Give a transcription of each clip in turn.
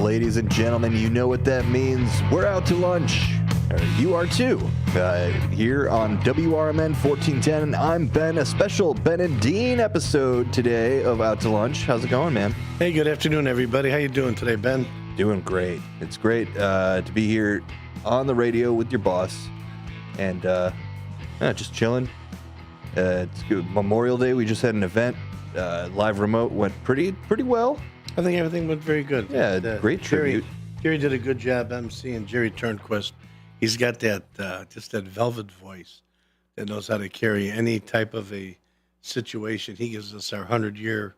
ladies and gentlemen, you know what that means. We're out to lunch. You are too. Here on WRMN 1410, I'm Ben, a special Ben and Dean episode today of Out to Lunch. How's it going, man? Hey, good afternoon, everybody. How you doing today, Ben? Doing great. It's great to be here on the radio with your boss and just chilling. It's good. Memorial Day, we just had an event. Live remote went pretty well. I think everything went very good. Yeah, great tribute. Jerry did a good job emceeing. Jerry Turnquist. He's got that just that velvet voice that knows how to carry any type of a situation. He gives us our 100-year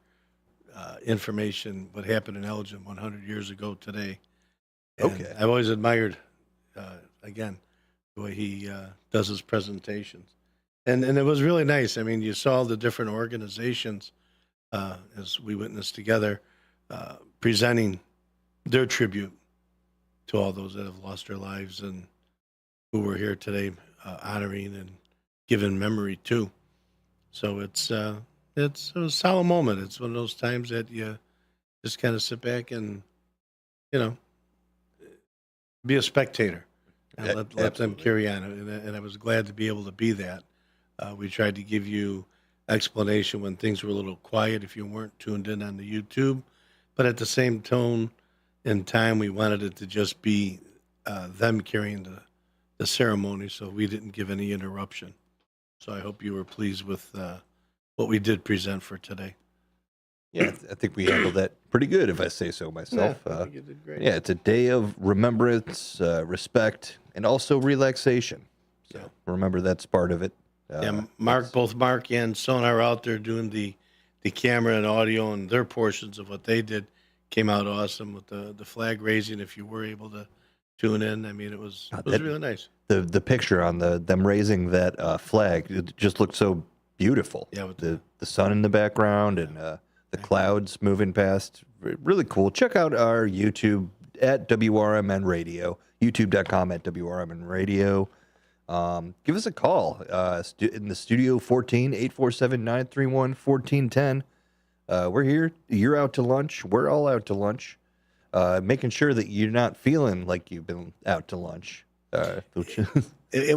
information, what happened in Elgin 100 years ago today. And Okay. I've always admired, again, the way he does his presentations. And it was really nice. I mean, you saw the different organizations as we witnessed together presenting their tribute to all those that have lost their lives and who we're here today honoring and giving memory to. So it's a solemn moment. It's one of those times that you just kind of sit back and, be a spectator and let them carry on. And I was glad to be able to be that. We tried to give you explanation when things were a little quiet if you weren't tuned in on the YouTube. But at the same tone and time, we wanted it to just be them carrying the ceremony, so we didn't give any interruption. So I hope you were pleased with what we did present for today. Yeah, I think we handled that pretty good, if I say so myself. Yeah, I think you did great. Yeah, it's a day of remembrance, respect, and also relaxation. So Yeah. remember that's part of it. Both Mark and Son are out there doing the camera and audio, and their portions of what they did came out awesome with the flag raising. If you were able to tune in, I mean, it was really nice. The picture on them raising that flag, it just looked so beautiful. Yeah, with the sun in the background and the clouds moving past. Really cool. Check out our YouTube at WRMN Radio, youtube.com at WRMN Radio. Give us a call in the studio 14-847-931-1410. We're here. You're out to lunch. We're all out to lunch. Making sure that you're not feeling like you've been out to lunch. And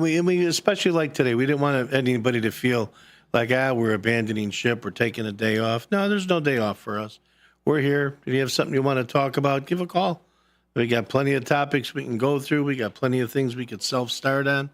we especially like today, we didn't want anybody to feel like, we're abandoning ship, we're taking a day off. No, there's no day off for us. We're here. If you have something you want to talk about, give a call. We got plenty of topics we can go through. We got plenty of things we could self-start on.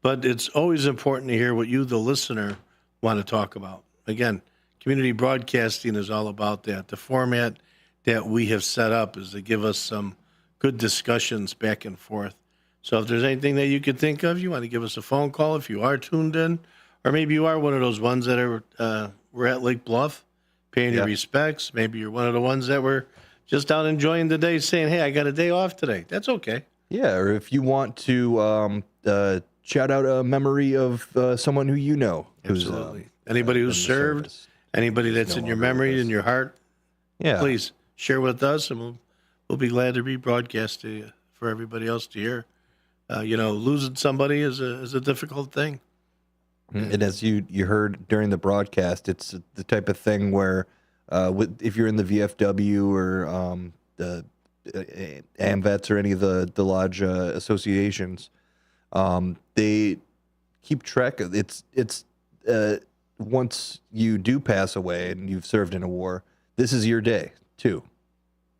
But it's always important to hear what you, the listener, want to talk about. Again, community broadcasting is all about that. The format that we have set up is to give us some good discussions back and forth. So if there's anything that you could think of, you want to give us a phone call if you are tuned in, or maybe you are one of those ones that we're at Lake Bluff paying your respects. Maybe you're one of the ones that were just out enjoying the day saying, hey, I got a day off today. That's okay. Yeah, or if you want to shout out a memory of someone who you know. Absolutely. Anybody who's served, anybody that's in your memory, in your heart, please share with us, and we'll be glad to rebroadcast to you for everybody else to hear. Losing somebody is a difficult thing. And as you heard during the broadcast, it's the type of thing where if you're in the VFW or the AMVETS or any of the lodge associations, they keep track of it's once you do pass away and you've served in a war, this is your day too.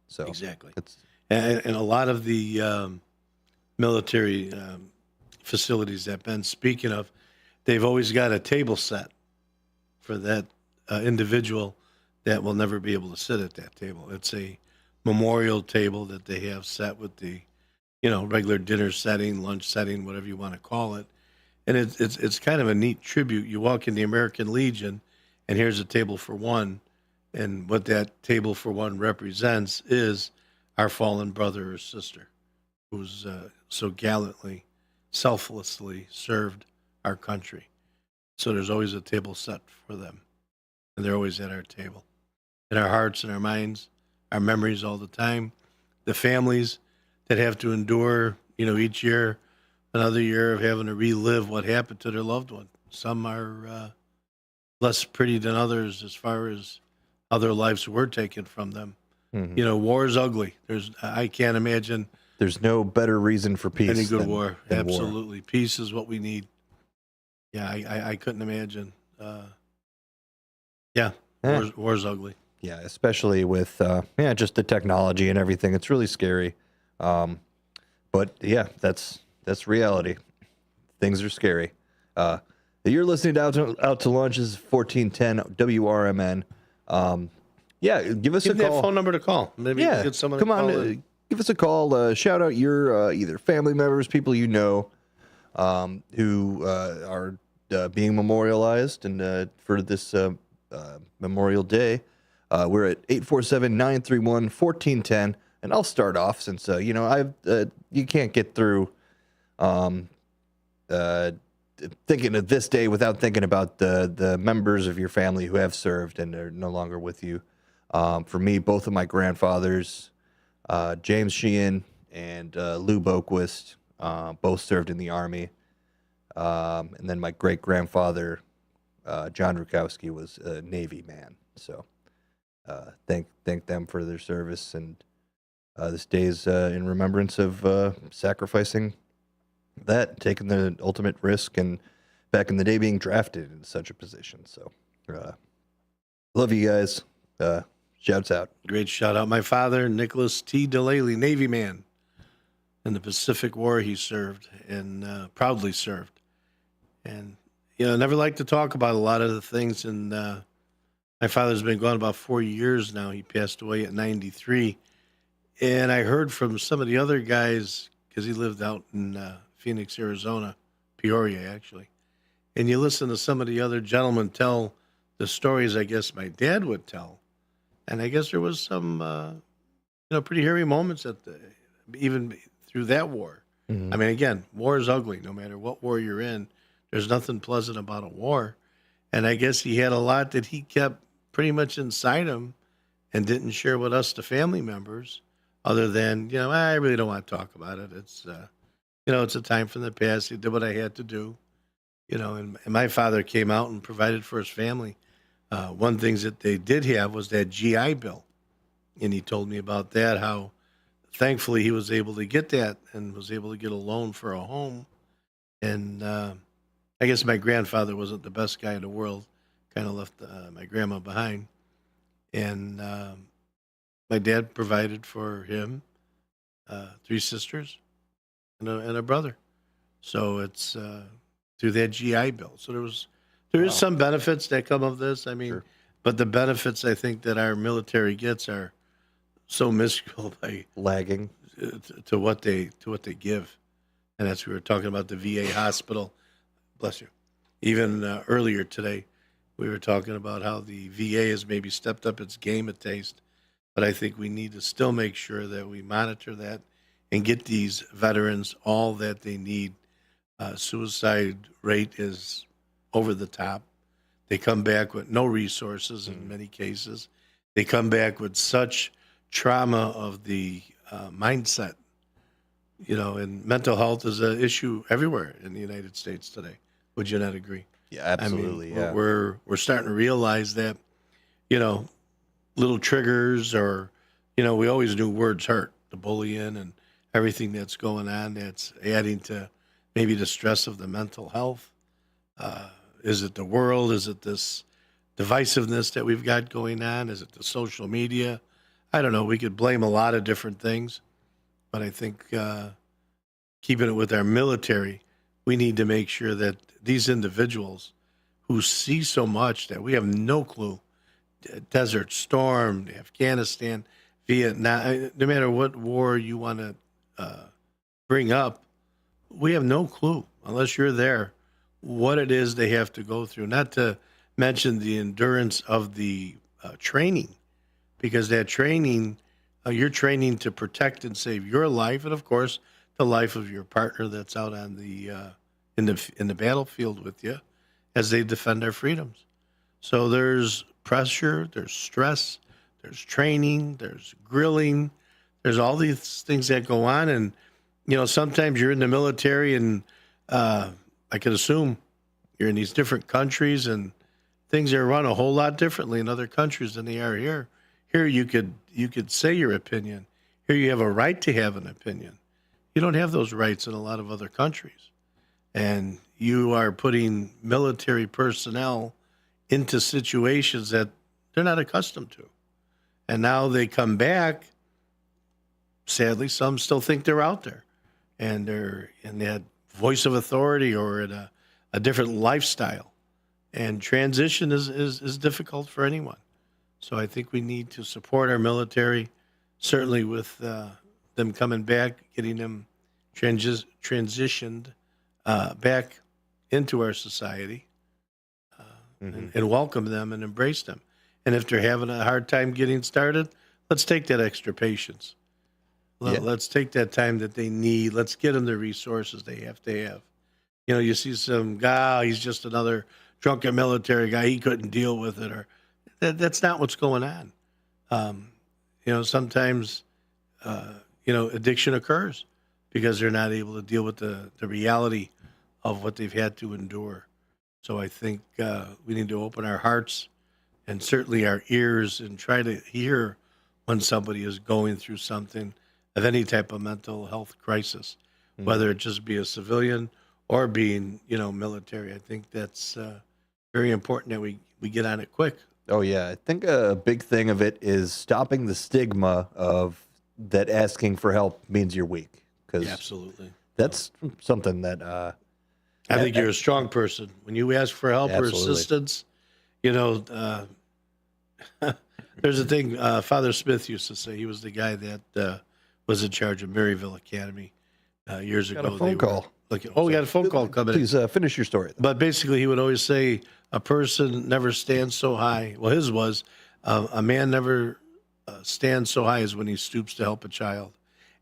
So exactly. And a lot of the military facilities that Ben's speaking of, they've always got a table set for that individual that will never be able to sit at that table. It's a memorial table that they have set with the, regular dinner setting, lunch setting, whatever you want to call it. And it's kind of a neat tribute. You walk in the American Legion, and here's a table for one. And what that table for one represents is our fallen brother or sister who's so gallantly, selflessly served our country. So there's always a table set for them. And they're always at our table. In our hearts and our minds, our memories all the time. The families that have to endure, each year, another year of having to relive what happened to their loved one. Some are less pretty than others as far as how their lives were taken from them. War is ugly. I can't imagine There's no better reason for peace any good than, war. than war. Absolutely. Peace is what we need. Yeah, I couldn't imagine. Yeah, war's ugly. Yeah, especially with just the technology and everything. It's really scary. But yeah, that's reality. Things are scary. You're listening to Out to Lunch. This is 1410 WRMN. Give us Give a that call. phone number to call. Maybe you can get someone come to on, call in. give us a call. Shout out your either family members, people you know, who are being memorialized, and for this Memorial Day, we're at 847-931-1410. And I'll start off since you can't get through thinking of this day without thinking about the members of your family who have served and are no longer with you. For me, both of my grandfathers, James Sheehan and Lou Boquist, both served in the Army. And then my great-grandfather, John Rukowski, was a Navy man. So thank them for their service. And this day is in remembrance of sacrificing that, taking the ultimate risk, and back in the day being drafted in such a position. So love you guys. Shouts out. Great shout out. My father, Nicholas T. Delaley, Navy man. In the Pacific War, he served and proudly served. And, I never like to talk about a lot of the things. And my father's been gone about 4 years now. He passed away at 93. And I heard from some of the other guys, because he lived out in Phoenix, Arizona, Peoria, actually. And you listen to some of the other gentlemen tell the stories I guess my dad would tell. And I guess there was some, pretty hairy moments even through that war. Mm-hmm. I mean, again, war is ugly. No matter what war you're in, there's nothing pleasant about a war. And I guess he had a lot that he kept pretty much inside him and didn't share with us, the family members, other than, I really don't want to talk about it. It's, it's a time from the past. He did what I had to do, and my father came out and provided for his family. One thing that they did have was that GI Bill. And he told me about that, how thankfully he was able to get that and was able to get a loan for a home. And I guess my grandfather wasn't the best guy in the world, kind of left my grandma behind. And my dad provided for him 3 sisters and a brother. So it's through that GI Bill. So there is some benefits that come of this. I mean, sure. But the benefits I think that our military gets are so minuscule by lagging to what they give. And that's we were talking about the VA hospital. Bless you. Even earlier today, we were talking about how the VA has maybe stepped up its game a taste. But I think we need to still make sure that we monitor that and get these veterans all that they need. Suicide rate is over the top. They come back with no resources in many cases. They come back with such trauma of the mindset, and mental health is an issue everywhere in the United States today. Would you not agree? Yeah, absolutely. I mean, we're starting to realize that, little triggers or, we always knew words hurt, the bullying and everything that's going on that's adding to maybe the stress of the mental health. Is it the world? Is it this divisiveness that we've got going on? Is it the social media? I don't know. We could blame a lot of different things, but I think keeping it with our military, we need to make sure that these individuals who see so much that we have no clue, Desert Storm, Afghanistan, Vietnam, no matter what war you want to bring up, we have no clue unless you're there what it is they have to go through. Not to mention the endurance of the training, because that training, you're training to protect and save your life, and of course the life of your partner that's out on the in the battlefield with you as they defend our freedoms. So there's pressure, there's stress, there's training, there's grilling, there's all these things that go on. And, sometimes you're in the military and I could assume you're in these different countries and things are run a whole lot differently in other countries than they are here. Here you could say your opinion. Here you have a right to have an opinion. You don't have those rights in a lot of other countries. And you are putting military personnel into situations that they're not accustomed to. And now they come back. Sadly, some still think they're out there, and they're in that voice of authority or in a different lifestyle. And transition is difficult for anyone. So I think we need to support our military, certainly with them coming back, getting them transitioned back into our society, and welcome them and embrace them. And if they're having a hard time getting started, let's take that extra patience. Let's take that time that they need. Let's get them the resources they have to have. You know, you see some guy, he's just another drunken military guy. He couldn't deal with it, or that's not what's going on. You know, sometimes, addiction occurs because they're not able to deal with the reality of what they've had to endure. So I think we need to open our hearts and certainly our ears and try to hear when somebody is going through something of any type of mental health crisis, whether it just be a civilian or being, military. I think that's very important that we get on it quick. Oh yeah, I think a big thing of it is stopping the stigma of that asking for help means you're weak. Because absolutely, that's something that I think you're a strong person when you ask for help or assistance. There's a thing Father Smith used to say. He was the guy that was in charge of Maryville Academy years ago. Got a phone call. We got a phone call coming in. Please finish your story. But basically, he would always say, a person never stands so high. Well, his was, a man never stands so high as when he stoops to help a child.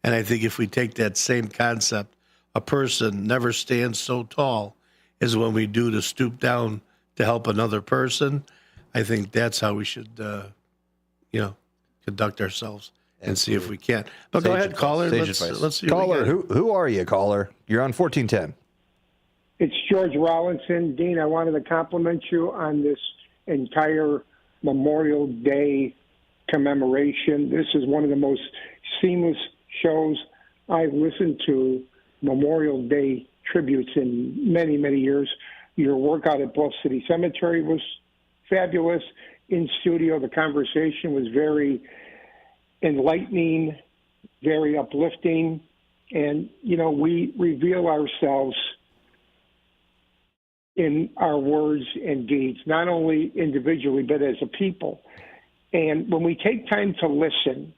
And I think if we take that same concept, a person never stands so tall as when we do to stoop down to help another person. I think that's how we should, conduct ourselves and see if we can. But go ahead, caller. Let's see. Caller, who are you, caller? You're on 1410. It's George Rollinson. Dean, I wanted to compliment you on this entire Memorial Day commemoration. This is one of the most seamless shows I've listened to Memorial Day tributes in many, many years. Your work out at Bluff City Cemetery was fabulous. In studio, the conversation was very enlightening, very uplifting. And, we reveal ourselves in our words and deeds, not only individually, but as a people. And when we take time to listen,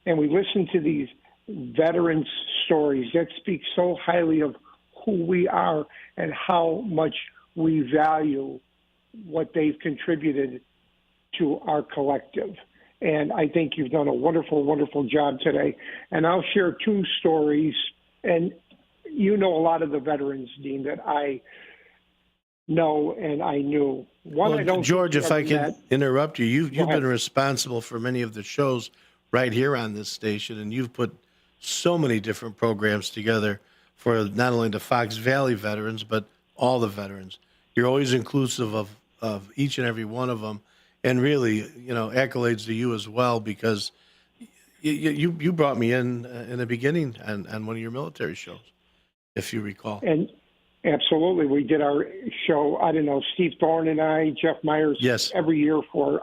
and we listen to these veterans' stories, that speaks so highly of who we are and how much we value what they've contributed to our collective. And I think you've done a wonderful, wonderful job today. And I'll share two stories. And you know a lot of the veterans, Dean, that I know and I knew. One, I don't. George, if I can interrupt you, you've been responsible for many of the shows right here on this station, and you've put so many different programs together for not only the Fox Valley veterans, but all the veterans. You're always inclusive of each and every one of them. And really, accolades to you as well, because you brought me in the beginning on one of your military shows, if you recall. And absolutely, we did our show, Steve Thorne and I, Jeff Myers, yes, every year for,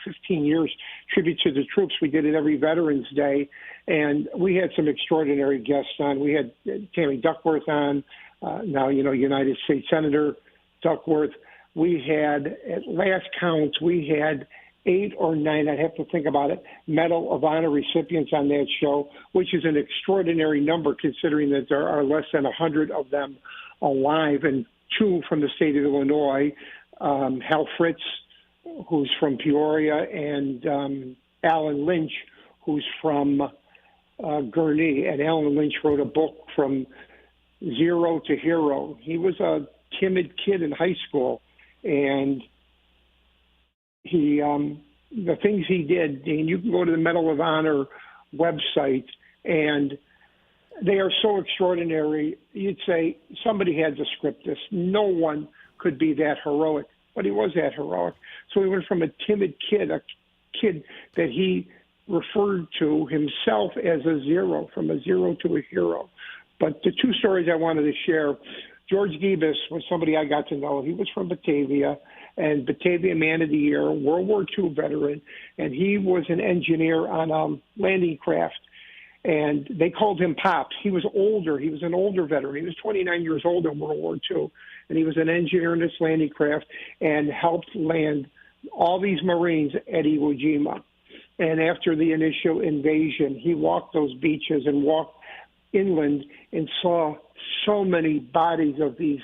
15 years, tribute to the troops. We did it every Veterans Day, and we had some extraordinary guests on. We had Tammy Duckworth on, now, United States Senator Duckworth. We had, at last count, we had 8 or 9, I'd have to think about it, Medal of Honor recipients on that show, which is an extraordinary number considering that there are less than 100 of them alive, and 2 from the state of Illinois, Hal Fritz, who's from Peoria, and Alan Lynch, who's from Gurnee. And Alan Lynch wrote a book, From Zero to Hero. He was a timid kid in high school, and he the things he did, Dean, you can go to the Medal of Honor website, and they are so extraordinary. You'd say somebody had to script this. No one could be that heroic, but he was that heroic. So he went from a timid kid, a kid that he referred to himself as a zero, from a zero to a hero. But the two stories I wanted to share, George Gibas was somebody I got to know. He was from Batavia, and Batavia Man of the Year, World War II veteran, and he was an engineer on a landing craft. And they called him Pops. He was older. He was an older veteran. He was 29 years old in World War II, and he was an engineer in this landing craft and helped land all these Marines at Iwo Jima. And after the initial invasion, he walked those beaches and walked inland and saw so many bodies of these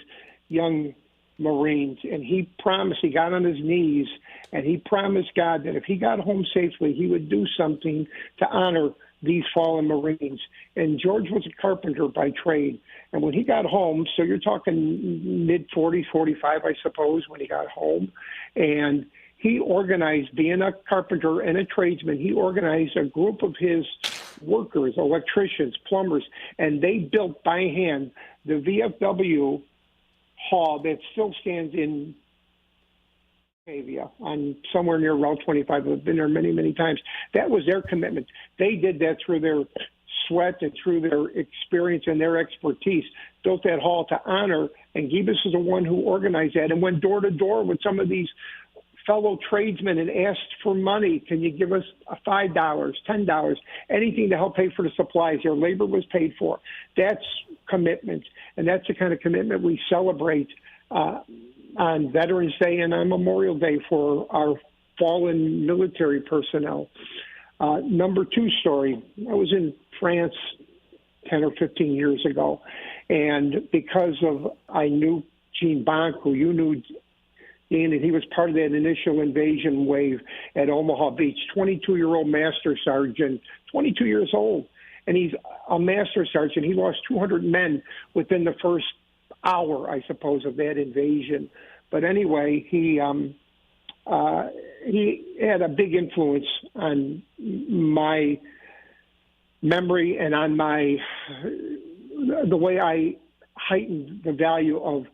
young Marines. And he promised, he got on his knees, and he promised God that if he got home safely, he would do something to honor these fallen Marines. And George was a carpenter by trade. And when he got home, so you're talking mid-40s, 45, I suppose, when he got home, and he organized, being a carpenter and a tradesman, he organized a group of his workers, electricians, plumbers, and they built by hand the VFW hall that still stands in Batavia, on somewhere near Route 25. I've been there many, many times. That was their commitment. They did that through their sweat and through their experience and their expertise, built that hall to honor, and Gibas is the one who organized that and went door to door with some of these fellow tradesmen and asked for money. Can you give us $5, $10, anything to help pay for the supplies? Their labor was paid for. That's commitment, and that's the kind of commitment we celebrate on Veterans Day and on Memorial Day for our fallen military personnel. Number two story, I was in France 10 or 15 years ago, and because of, I knew Gene Bonk, who you knew, and he was part of that initial invasion wave at Omaha Beach, 22-year-old master sergeant, 22 years old. And he's a master sergeant. He lost 200 men within the first hour, I suppose, of that invasion. But anyway, he had a big influence on my memory and on the way I heightened the value of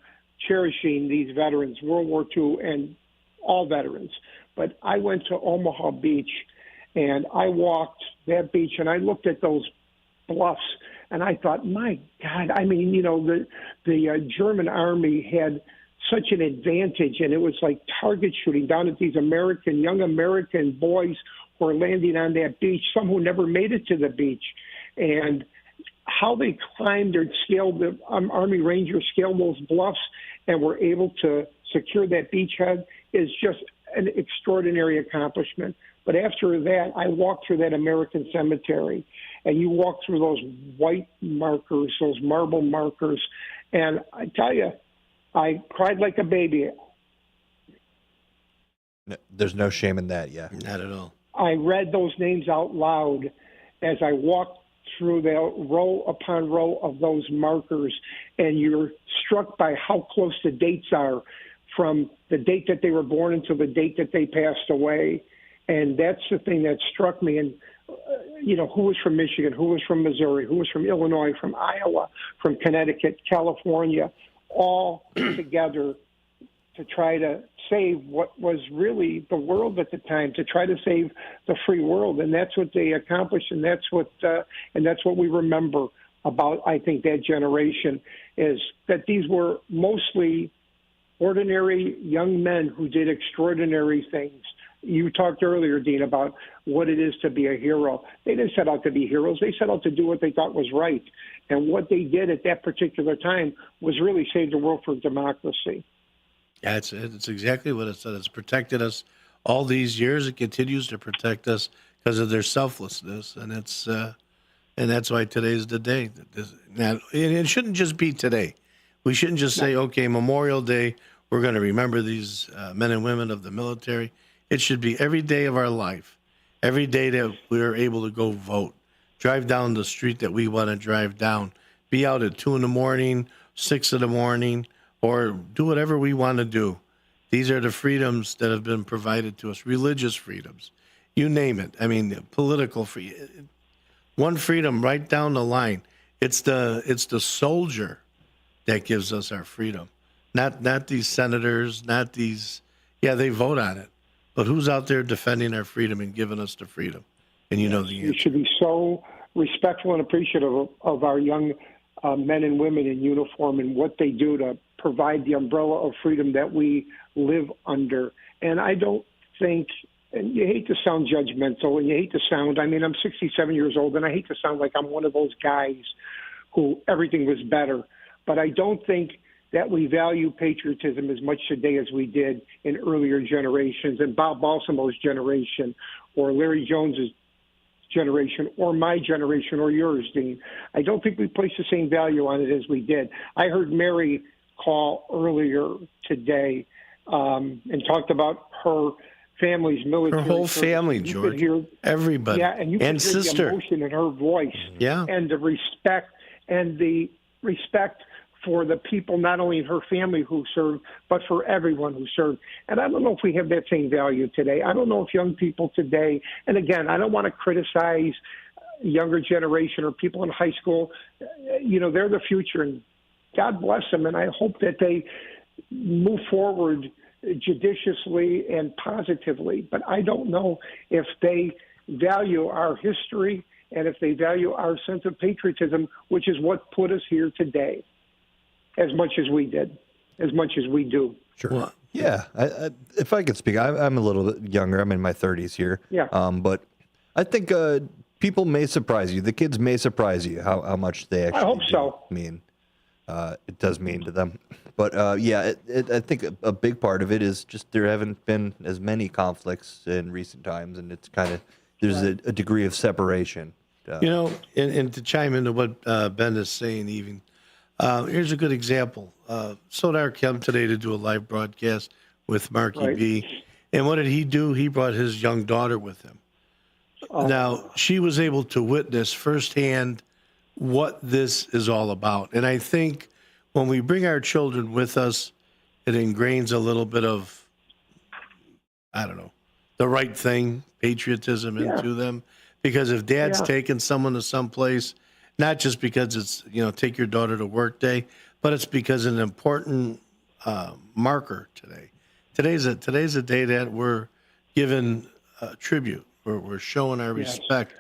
cherishing these veterans, World War II and all veterans. But I went to Omaha Beach, and I walked that beach, and I looked at those bluffs, and I thought, my God, I mean, you know, the German army had such an advantage, and it was like target shooting down at these young American boys who were landing on that beach, some who never made it to the beach. And how they climbed or scaled, the Army Rangers scaled those bluffs and were able to secure that beachhead is just an extraordinary accomplishment. But after that, I walked through that American cemetery, and you walk through those white markers, those marble markers, and I tell you, I cried like a baby. No, there's no shame in that, yeah. Not at all. I read those names out loud as I walked through the row upon row of those markers, and you're struck by how close the dates are from the date that they were born until the date that they passed away. And that's the thing that struck me. And, you know, who was from Michigan, who was from Missouri, who was from Illinois, from Iowa, from Connecticut, California, all together to try to save what was really the world at the time, to try to save the free world. And that's what they accomplished, and that's what we remember about, I think, that generation, is that these were mostly ordinary young men who did extraordinary things. You talked earlier, Dean, about what it is to be a hero. They didn't set out to be heroes. They set out to do what they thought was right. And what they did at that particular time was really save the world for democracy. Yeah, it's exactly what it said. It's protected us all these years. It continues to protect us because of their selflessness, and that's why today's the day. Now, it shouldn't just be today. We shouldn't just say, okay, Memorial Day, we're going to remember these men and women of the military. It should be every day of our life, every day that we're able to go vote, drive down the street that we want to drive down, be out at 2 a.m, 6 a.m, or do whatever we want to do. These are the freedoms that have been provided to us, religious freedoms, you name it. I mean, political freedom, one freedom right down the line. It's the soldier that gives us our freedom, not these senators, not these. Yeah, they vote on it, but who's out there defending our freedom and giving us the freedom? And you know the We answer. should be so respectful and appreciative of our young men and women in uniform and what they do to provide the umbrella of freedom that we live under. And I don't think, and you hate to sound judgmental, and you hate to sound, I mean, I'm 67 years old, and I hate to sound like I'm one of those guys who everything was better. But I don't think that we value patriotism as much today as we did in earlier generations, and Bob Balsamo's generation, or Larry Jones's generation, or my generation, or yours, Dean. I don't think we place the same value on it as we did. I heard Mary call earlier today and talked about her family's military. Her whole service. family, You could George. hear, Everybody. yeah, and you could and hear sister. the emotion in her voice, Yeah. and the respect for the people, not only in her family who served, but for everyone who served. And I don't know if we have that same value today. I don't know if young people today, and again, I don't want to criticize younger generation or people in high school. You know, they're the future, and God bless them. And I hope that they move forward judiciously and positively. But I don't know if they value our history and if they value our sense of patriotism, which is what put us here today, as much as we did, as much as we do. Sure. Well, Yeah. If I could speak, I'm a little bit younger. I'm in my 30s here. Yeah. But I think people may surprise you. The kids may surprise you how much they actually hope do so. mean. It does mean to them. But yeah, I think a big part of it is just there haven't been as many conflicts in recent times, and it's kind of there's a degree of separation. You know, and to chime into what Ben is saying, even here's a good example. Sodar came today to do a live broadcast with Marky Right. B. And what did he do? He brought his young daughter with him. Now, she was able to witness firsthand what this is all about. And I think when we bring our children with us, it ingrains a little bit of, I don't know, the right thing, patriotism into them. Because if dad's taking someone to someplace, not just because it's, you know, take your daughter to work day, but it's because an important marker today. Today's a day that we're giving tribute. We're showing our respect,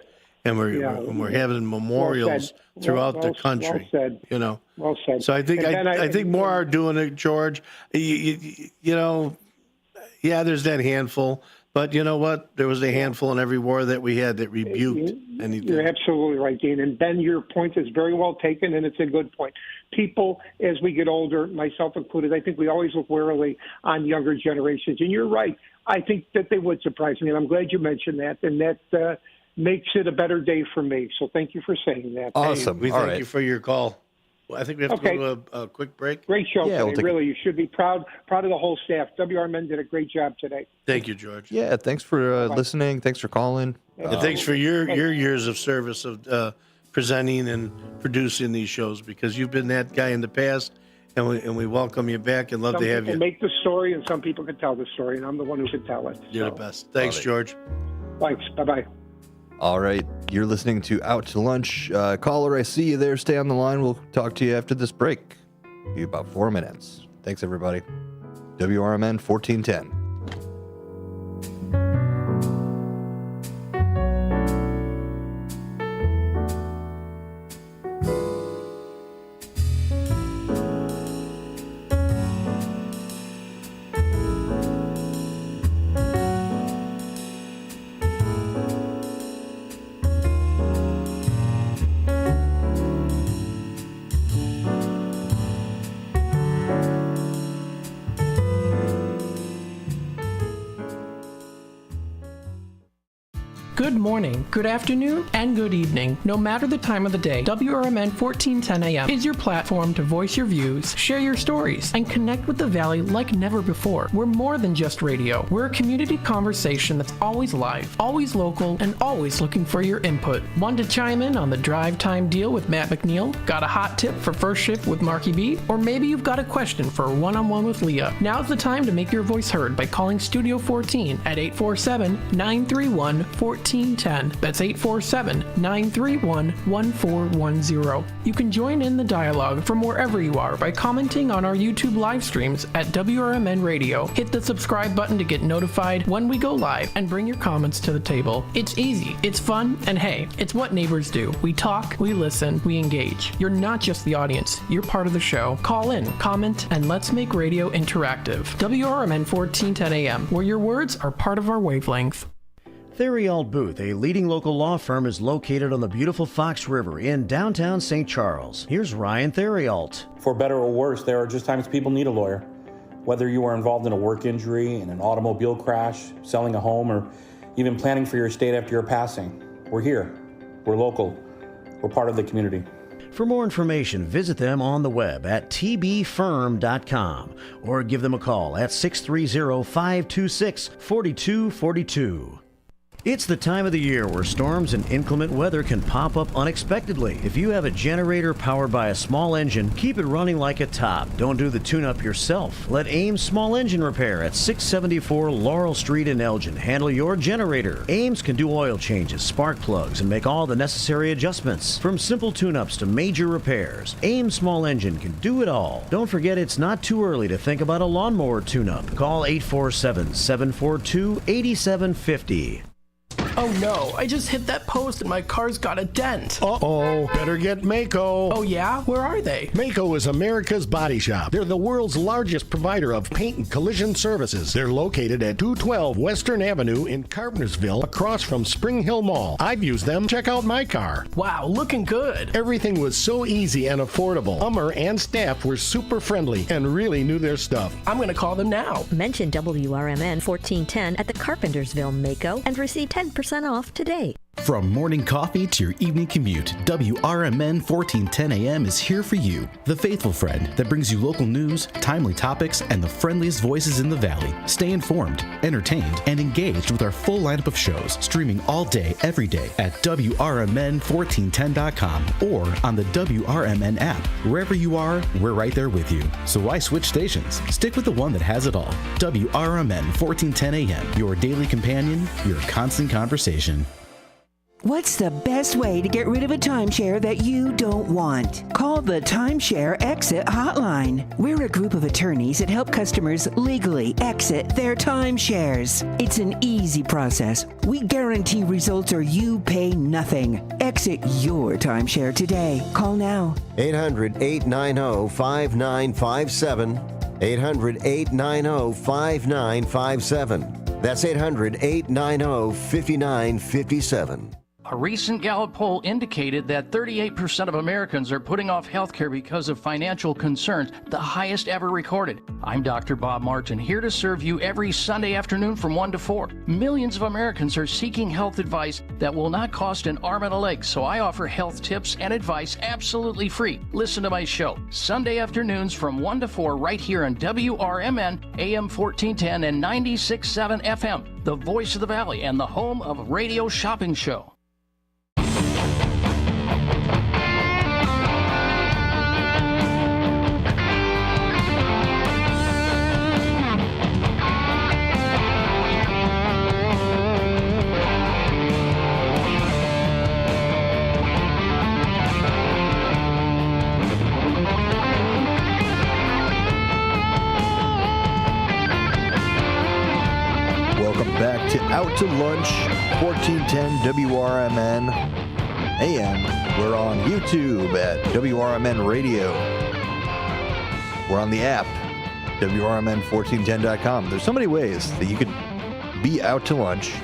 and we're having memorials throughout the country. Well said. You know. Well said. So I think And Ben, I think more are doing it, George. You know, yeah, there's that handful. But you know what? There was a handful in every war that we had that rebuked anything. You're absolutely right, Dean. And Ben, your point is very well taken, and it's a good point. People, as we get older, myself included, I think we always look warily on younger generations. And you're right. I think that they would surprise me, and I'm glad you mentioned that. And that makes it a better day for me. So thank you for saying that. Awesome. We All thank right. you for your call. Well, I think we have to go to a quick break. Great show Yeah, we'll today. take Really, you should be proud of the whole staff. WRMN did a great job today. Thank you, George. Yeah. Thanks for listening. Thanks for calling. And thanks for your years of service of presenting and producing these shows, because you've been that guy in the past, and we welcome you back and love Some to have people you. make the story, and some people can tell the story, and I'm the one who can tell it. You're So, the best. Thanks, George. Thanks. Bye-bye. All right. You're listening to Out to Lunch. Caller, I see you there. Stay on the line. We'll talk to you after this break. Be about 4 minutes. Thanks, everybody. WRMN 1410. Good morning, good afternoon, and good evening. No matter the time of the day, WRMN 1410 AM is your platform to voice your views, share your stories, and connect with the Valley like never before. We're more than just radio. We're a community conversation that's always live, always local, and always looking for your input. Want to chime in on the drive time deal with Matt McNeil? Got a hot tip for first shift with Marky B? Or maybe you've got a question for a one-on-one with Leah. Now's the time to make your voice heard by calling Studio 14 at 847-931-1410. 1410. That's 847-931-1410. You can join in the dialogue from wherever you are by commenting on our YouTube live streams at WRMN Radio. Hit the subscribe button to get notified when we go live and bring your comments to the table. It's easy, it's fun, and hey, it's what neighbors do. We talk, we listen, we engage. You're not just the audience, you're part of the show. Call in, comment, and let's make radio interactive. WRMN 1410 AM, where your words are part of our wavelength. Theriault Booth, a leading local law firm, is located on the beautiful Fox River in downtown St. Charles. Here's Ryan Theriault. For better or worse, there are just times people need a lawyer. Whether you are involved in a work injury, in an automobile crash, selling a home, or even planning for your estate after your passing, we're here. We're local. We're part of the community. For more information, visit them on the web at tbfirm.com or give them a call at 630-526-4242. It's the time of the year where storms and inclement weather can pop up unexpectedly. If you have a generator powered by a small engine, keep it running like a top. Don't do the tune-up yourself. Let Ames Small Engine Repair at 674 Laurel Street in Elgin handle your generator. Ames can do oil changes, spark plugs, and make all the necessary adjustments. From simple tune-ups to major repairs, Ames Small Engine can do it all. Don't forget, it's not too early to think about a lawnmower tune-up. Call 847-742-8750. Oh no, I just hit that post and my car's got a dent. Uh-oh, better get Mako. Oh yeah? Where are they? Mako is America's body shop. They're the world's largest provider of paint and collision services. They're located at 212 Western Avenue in Carpentersville, across from Spring Hill Mall. I've used them. Check out my car. Wow, looking good. Everything was so easy and affordable. Hummer and staff were super friendly and really knew their stuff. I'm gonna call them now. Mention WRMN 1410 at the Carpentersville Mako and receive 10% off today. From morning coffee to your evening commute, WRMN 1410 AM is here for you. The faithful friend that brings you local news, timely topics, and the friendliest voices in the Valley. Stay informed, entertained, and engaged with our full lineup of shows, streaming all day, every day at WRMN1410.com or on the WRMN app. Wherever you are, we're right there with you. So why switch stations? Stick with the one that has it all. WRMN 1410 AM, your daily companion, your constant conversation. What's the best way to get rid of a timeshare that you don't want? Call the Timeshare Exit Hotline. We're a group of attorneys that help customers legally exit their timeshares. It's an easy process. We guarantee results or you pay nothing. Exit your timeshare today. Call now. 800-890-5957. 800-890-5957. That's 800-890-5957. A recent Gallup poll indicated that 38% of Americans are putting off health care because of financial concerns, the highest ever recorded. I'm Dr. Bob Martin, here to serve you every Sunday afternoon from 1 to 4. Millions of Americans are seeking health advice that will not cost an arm and a leg, so I offer health tips and advice absolutely free. Listen to my show, Sunday afternoons from 1 to 4 right here on WRMN, AM 1410 and 96.7 FM, the voice of the Valley and the home of Radio Shopping Show. Back to Out to Lunch, 1410 WRMN AM. We're on YouTube at WRMN Radio. We're on the app, WRMN1410.com. There's so many ways that you could be out to lunch.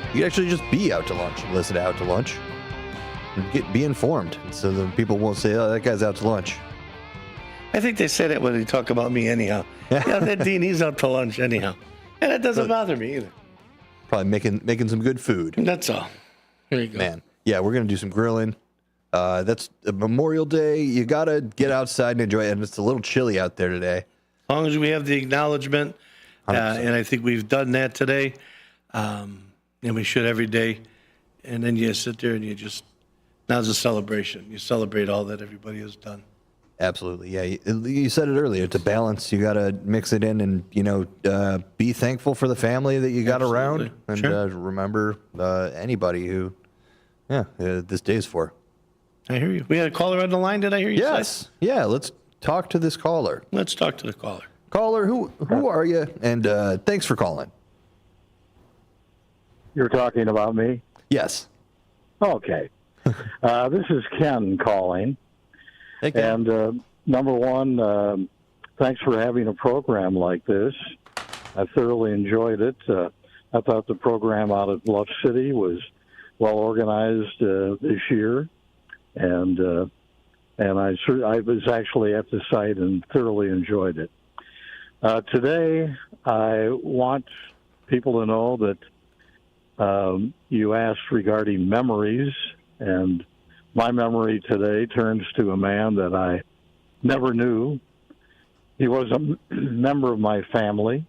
You could actually just be out to lunch and listen to Out to Lunch. And be informed so that people won't say, oh, that guy's out to lunch. I think they say that when they talk about me anyhow. Yeah, that Dean, he's out to lunch anyhow. And it doesn't bother me either. Probably making some good food. That's all. There you go. Man, yeah, we're going to do some grilling. That's a Memorial Day. You got to get outside and enjoy it. And it's a little chilly out there today. As long as we have the acknowledgement, and I think we've done that today, and we should every day. And then you sit there and you just, now's a celebration. You celebrate all that everybody has done. Absolutely. Yeah. You said it earlier. It's a balance. You got to mix it in and, be thankful for the family that you got around and remember anybody who, this day is for. I hear you. We had a caller on the line. Did I hear you say? Yes. Yeah. Let's talk to this caller. Let's talk to the caller. Caller, who are you? And thanks for calling. You're talking about me? Yes. Okay. This is Ken calling. Hey, Ken. And number one, thanks for having a program like this. I thoroughly enjoyed it. I thought the program out at Bluff City was well organized this year, and I was actually at the site and thoroughly enjoyed it. Today, I want people to know that you asked regarding memories, and my memory today turns to a man that I never knew. He was a member of my family.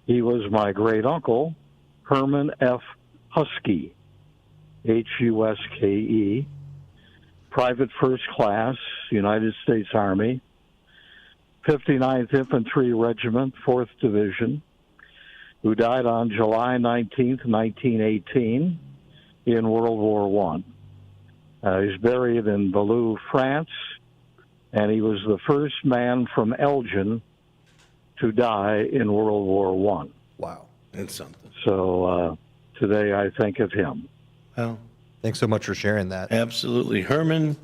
He was my great uncle, Herman F. Husky, Huske, Private First Class, United States Army, 59th Infantry Regiment, 4th Division, who died on July 19th, 1918, in World War I. He's buried in Belleux, France, and he was the first man from Elgin to die in World War I. Wow. That's something. So today I think of him. Well, thanks so much for sharing that. Absolutely. Herman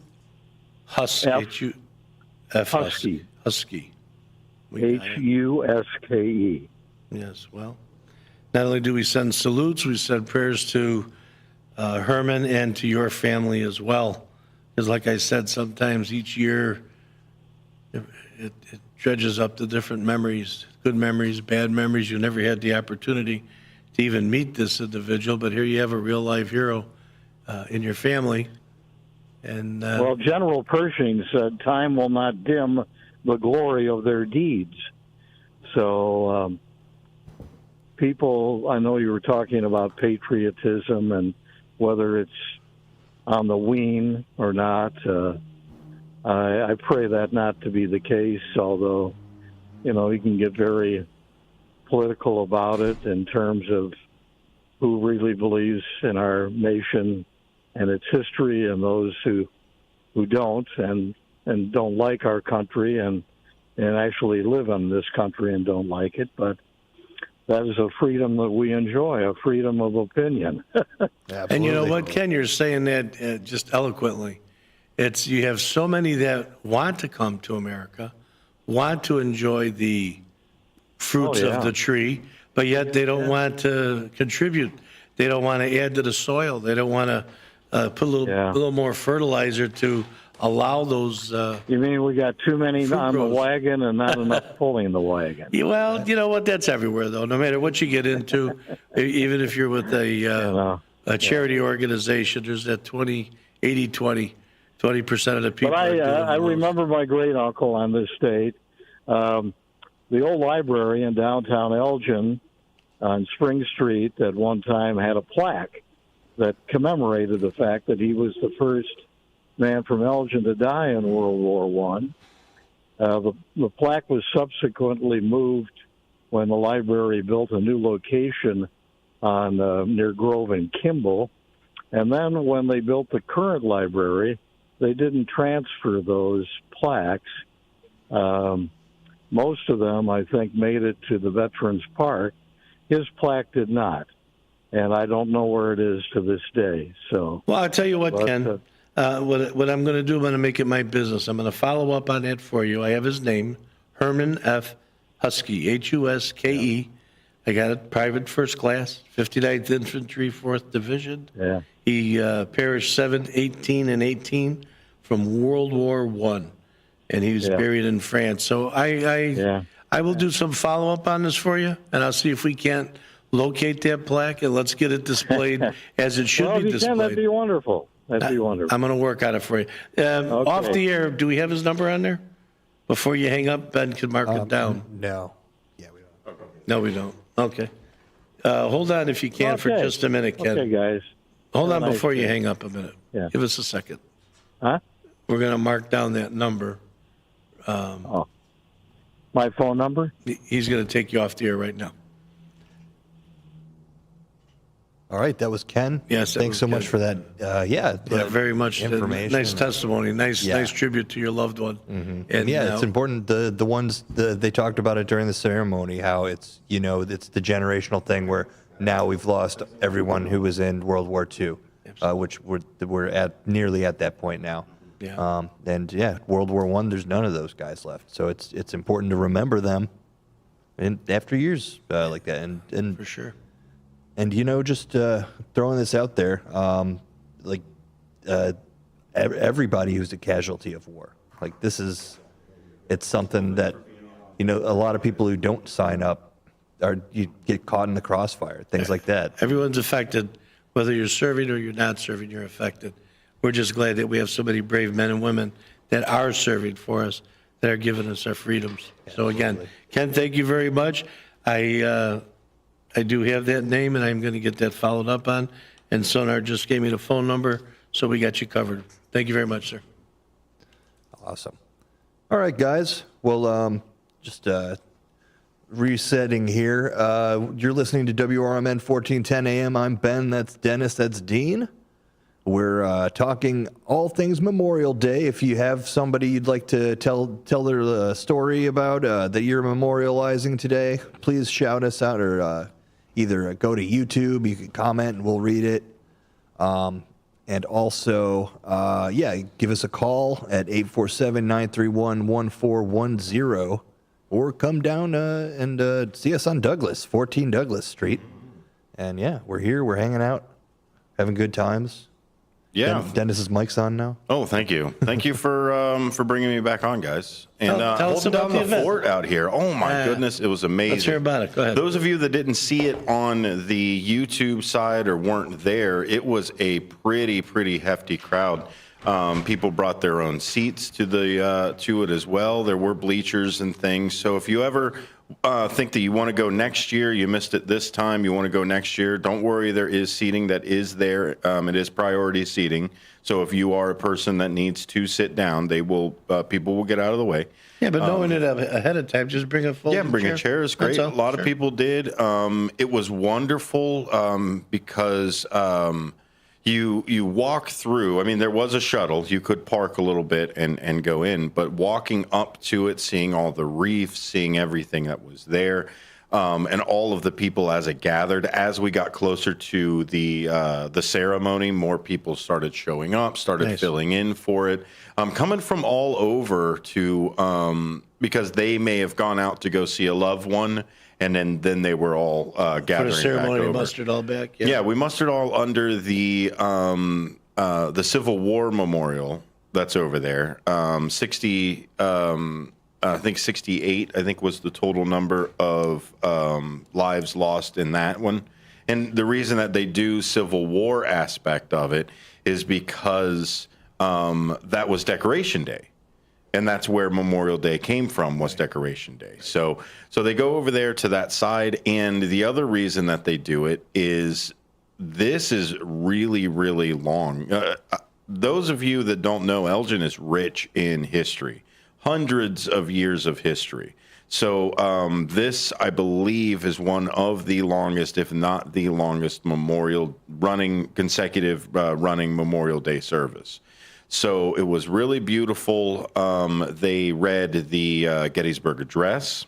Husky. Husky. Husky. Huske. Yes, well, not only do we send salutes, we send prayers to Herman and to your family as well. Because like I said, sometimes each year it dredges up the different memories, good memories, bad memories. You never had the opportunity to even meet this individual, but here you have a real life hero in your family. And well, General Pershing said, "Time will not dim the glory of their deeds." So people, I know you were talking about patriotism and whether it's on the wane or not. I pray that not to be the case, although, you can get very political about it in terms of who really believes in our nation and its history and those who don't and don't like our country and actually live in this country and don't like it. But that is a freedom that we enjoy, a freedom of opinion. And you know what, Ken, you're saying that just eloquently. You have so many that want to come to America, want to enjoy the fruits of the tree, but yet they don't want to contribute. They don't want to add to the soil. They don't want to put a little more fertilizer to allow those. You mean we got too many on the wagon and not enough pulling the wagon? Yeah, well, you know what? That's everywhere, though. No matter what you get into, even if you're with a charity organization, there's that 80-20. 20% of the people. But I remember my great uncle on this date. The old library in downtown Elgin on Spring Street at one time had a plaque that commemorated the fact that he was the first man from Elgin to die in World War I. The plaque was subsequently moved when the library built a new location on near Grove and Kimball. And then when they built the current library, they didn't transfer those plaques. Most of them, I think, made it to the Veterans Park. His plaque did not, and I don't know where it is to this day. So, well, I'll tell you what, Ken. What I'm going to do, I'm going to make it my business. I'm going to follow up on that for you. I have his name, Herman F. Husky, Huske. I got it, private first class, 59th Infantry, 4th Division. Yeah. He perished 7, 18, and 18 from World War I, and he was buried in France. So I will do some follow-up on this for you, and I'll see if we can't locate that plaque, and let's get it displayed as it should be displayed. That'd be wonderful. That'd be wonderful. I'm going to work on it for you. Off the air, do we have his number on there? Before you hang up, Ben can mark it down. No. Yeah, we don't. No, we don't. Okay. Hold on if you can for just a minute, Ken. Okay, guys. Hold on before you hang up a minute. Yeah. Give us a second. Huh? We're going to mark down that number. My phone number? He's going to take you off the air right now. All right, that was Ken. Yes, that thanks was so much Ken. for that. Yeah, very much. Information. Nice testimony. Nice tribute to your loved one. And yeah, it's important. The ones they talked about it during the ceremony, how it's it's the generational thing where now we've lost everyone who was in World War II, which we're at nearly at that point now. Yeah. And yeah, World War I, there's none of those guys left. So it's important to remember them, and after years like that, and for sure. And just throwing this out there, everybody who's a casualty of war, like it's something that a lot of people who don't sign up you get caught in the crossfire, things like that. Everyone's affected, whether you're serving or you're not serving. You're affected. We're just glad that we have so many brave men and women that are serving for us, that are giving us our freedoms. So again, Ken, thank you very much. I do have that name, and I'm going to get that followed up on. And Sonar just gave me the phone number, so we got you covered. Thank you very much, sir. Awesome. All right, guys. Well, just resetting here. You're listening to WRMN 1410 AM. I'm Ben. That's Dennis. That's Dean. We're talking all things Memorial Day. If you have somebody you'd like to tell their story about that you're memorializing today, please shout us out or either go to YouTube. You can comment and we'll read it. And also, give us a call at 847-931-1410 or come down and see us on 14 Douglas Street. And yeah, we're here. We're hanging out, having good times. Yeah, Dennis's mic's on now. Oh, thank you for bringing me back on, guys, and tell us holding about down the the fort out here. Oh my goodness, it was amazing. Let's hear about it. Go ahead. Those of you that didn't see it on the YouTube side or weren't there, it was a pretty hefty crowd. People brought their own seats to it as well. There were bleachers and things. So if you ever think that you want to go next year, you missed it this time, you want to go next year, don't worry, there is seating that is there. It is priority seating. So if you are a person that needs to sit down, people will get out of the way. Yeah, but knowing it ahead of time, just bring a folding chair. Yeah, bring a chair is great. A lot of people did. It was wonderful because you walk through. I mean, there was a shuttle. You could park a little bit and go in, but walking up to it, seeing all the reefs, seeing everything that was there, and all of the people as it gathered. As we got closer to the ceremony, more people started showing up, started filling in for it, coming from all over because they may have gone out to go see a loved one. And then they were all gathering for the ceremony. back over. Mustered all back. Yeah, we mustered all under the Civil War Memorial that's over there. 68. I think was the total number of lives lost in that one. And the reason that they do Civil War aspect of it is because that was Decoration Day. And that's where Memorial Day came from, was Decoration Day. So they go over there to that side. And the other reason that they do it is this is really, really long. Those of you that don't know, Elgin is rich in history, hundreds of years of history. So this, I believe, is one of the longest, if not the longest, consecutive running Memorial Day service. So it was really beautiful. They read the Gettysburg Address,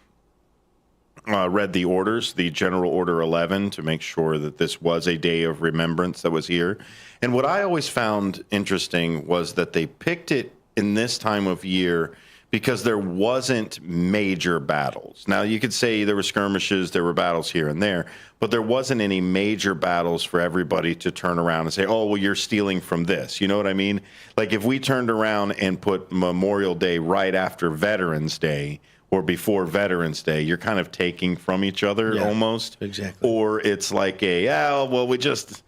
read the orders, the General Order 11, to make sure that this was a day of remembrance that was here. And what I always found interesting was that they picked it in this time of year because there wasn't major battles. Now, you could say there were skirmishes, there were battles here and there, but there wasn't any major battles for everybody to turn around and say, oh, well, you're stealing from this. You know what I mean? Like if we turned around and put Memorial Day right after Veterans Day or before Veterans Day, you're kind of taking from each other almost. Exactly. Or it's like we just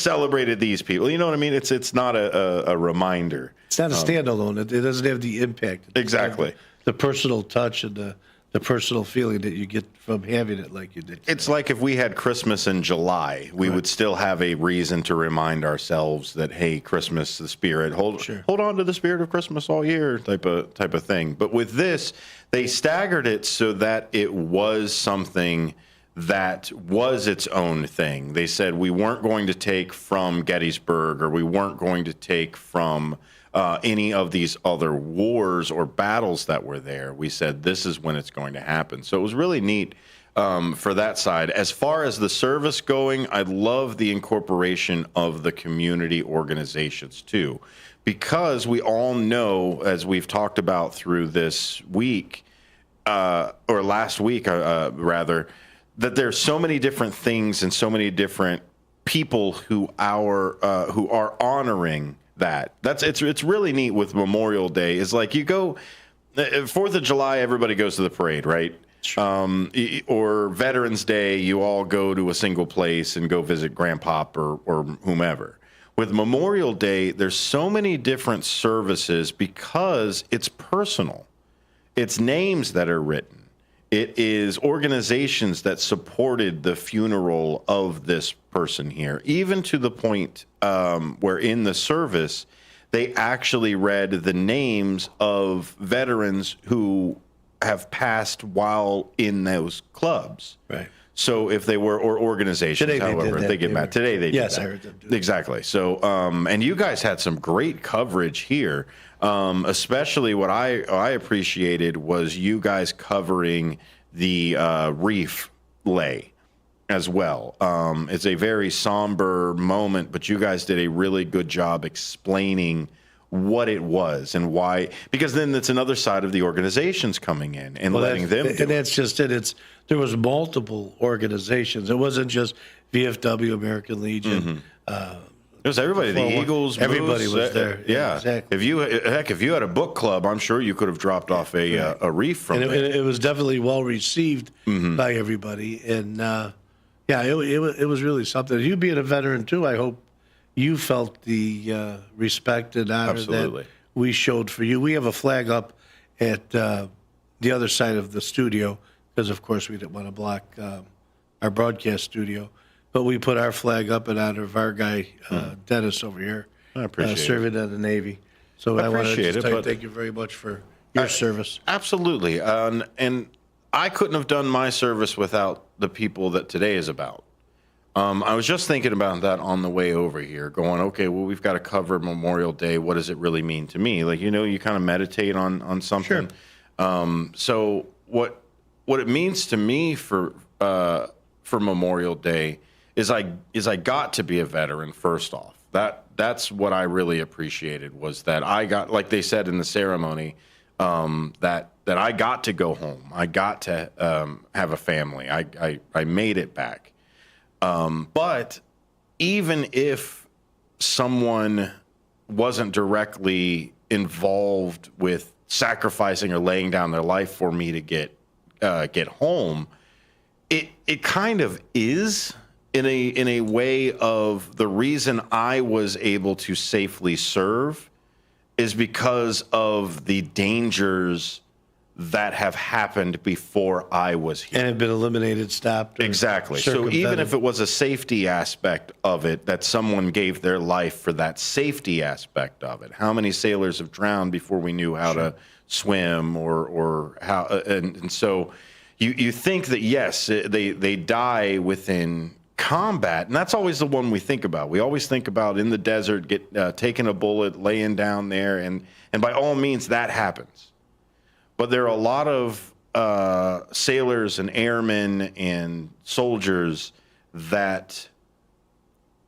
celebrated these people. You know what I mean? It's not a reminder. It's not a standalone. It doesn't have the impact. Exactly. The personal touch and the the personal feeling that you get from having it like you did. It's like if we had Christmas in July, we would still have a reason to remind ourselves that, hey, Christmas, the spirit, hold on to the spirit of Christmas all year, type of thing. But with this, they staggered it so that it was something that was its own thing. They said we weren't going to take from Gettysburg, or we weren't going to take from any of these other wars or battles that were there. We said this is when it's going to happen. So it was really neat for that side. As far as the service going, I love the incorporation of the community organizations too, because we all know, as we've talked about through this week, or last week rather, that there's so many different things and so many different people who are honoring that. It's really neat with Memorial Day. Is like you go 4th of July, everybody goes to the parade, right? Or Veterans Day, you all go to a single place and go visit Grandpa or whomever. With Memorial Day, there's so many different services because it's personal. It's names that are written. It is organizations that supported the funeral of this person here, even to the point where in the service, they actually read the names of veterans who have passed while in those clubs. Right. So if they were, or organizations, Today however, if they get mad. Today they did that. I heard them do that. Exactly. So, and you guys had some great coverage here. Especially what I appreciated was you guys covering the reef lay as well. It's a very somber moment, but you guys did a really good job explaining what it was and why, because then it's another side of the organizations coming in and letting them do and that's just it. There was multiple organizations. It wasn't just VFW, American Legion. It was everybody, the Eagles, everybody Moose, was there. Yeah, exactly. If you had a book club, I'm sure you could have dropped off a reef from and it. It was definitely well received by everybody, and it was really something. You being a veteran too, I hope you felt the respect and honor that we showed for you. We have a flag up at the other side of the studio because, of course, we didn't want to block our broadcast studio. But we put our flag up in honor of our guy, Dennis, over here, I appreciate serving in the Navy. So I want to just tell you, thank you very much for your service. Absolutely. And I couldn't have done my service without the people that today is about. I was just thinking about that on the way over here, going, okay, well, we've got to cover Memorial Day. What does it really mean to me? Like, you kind of meditate on something. Sure. So what it means to me for Memorial Day is I got to be a veteran first off. That's what I really appreciated, was that I got, like they said in the ceremony, that I got to go home. I got to have a family. I made it back. But even if someone wasn't directly involved with sacrificing or laying down their life for me to get home, it kind of is. In a way of the reason I was able to safely serve is because of the dangers that have happened before I was here. And have been eliminated, stopped. Exactly. So even if it was a safety aspect of it, that someone gave their life for that safety aspect of it. How many sailors have drowned before we knew how to swim or how, and so you think that, yes, they die within combat, and that's always the one we think about. We always think about in the desert, taking a bullet, laying down there, and by all means that happens. But there are a lot of sailors and airmen and soldiers that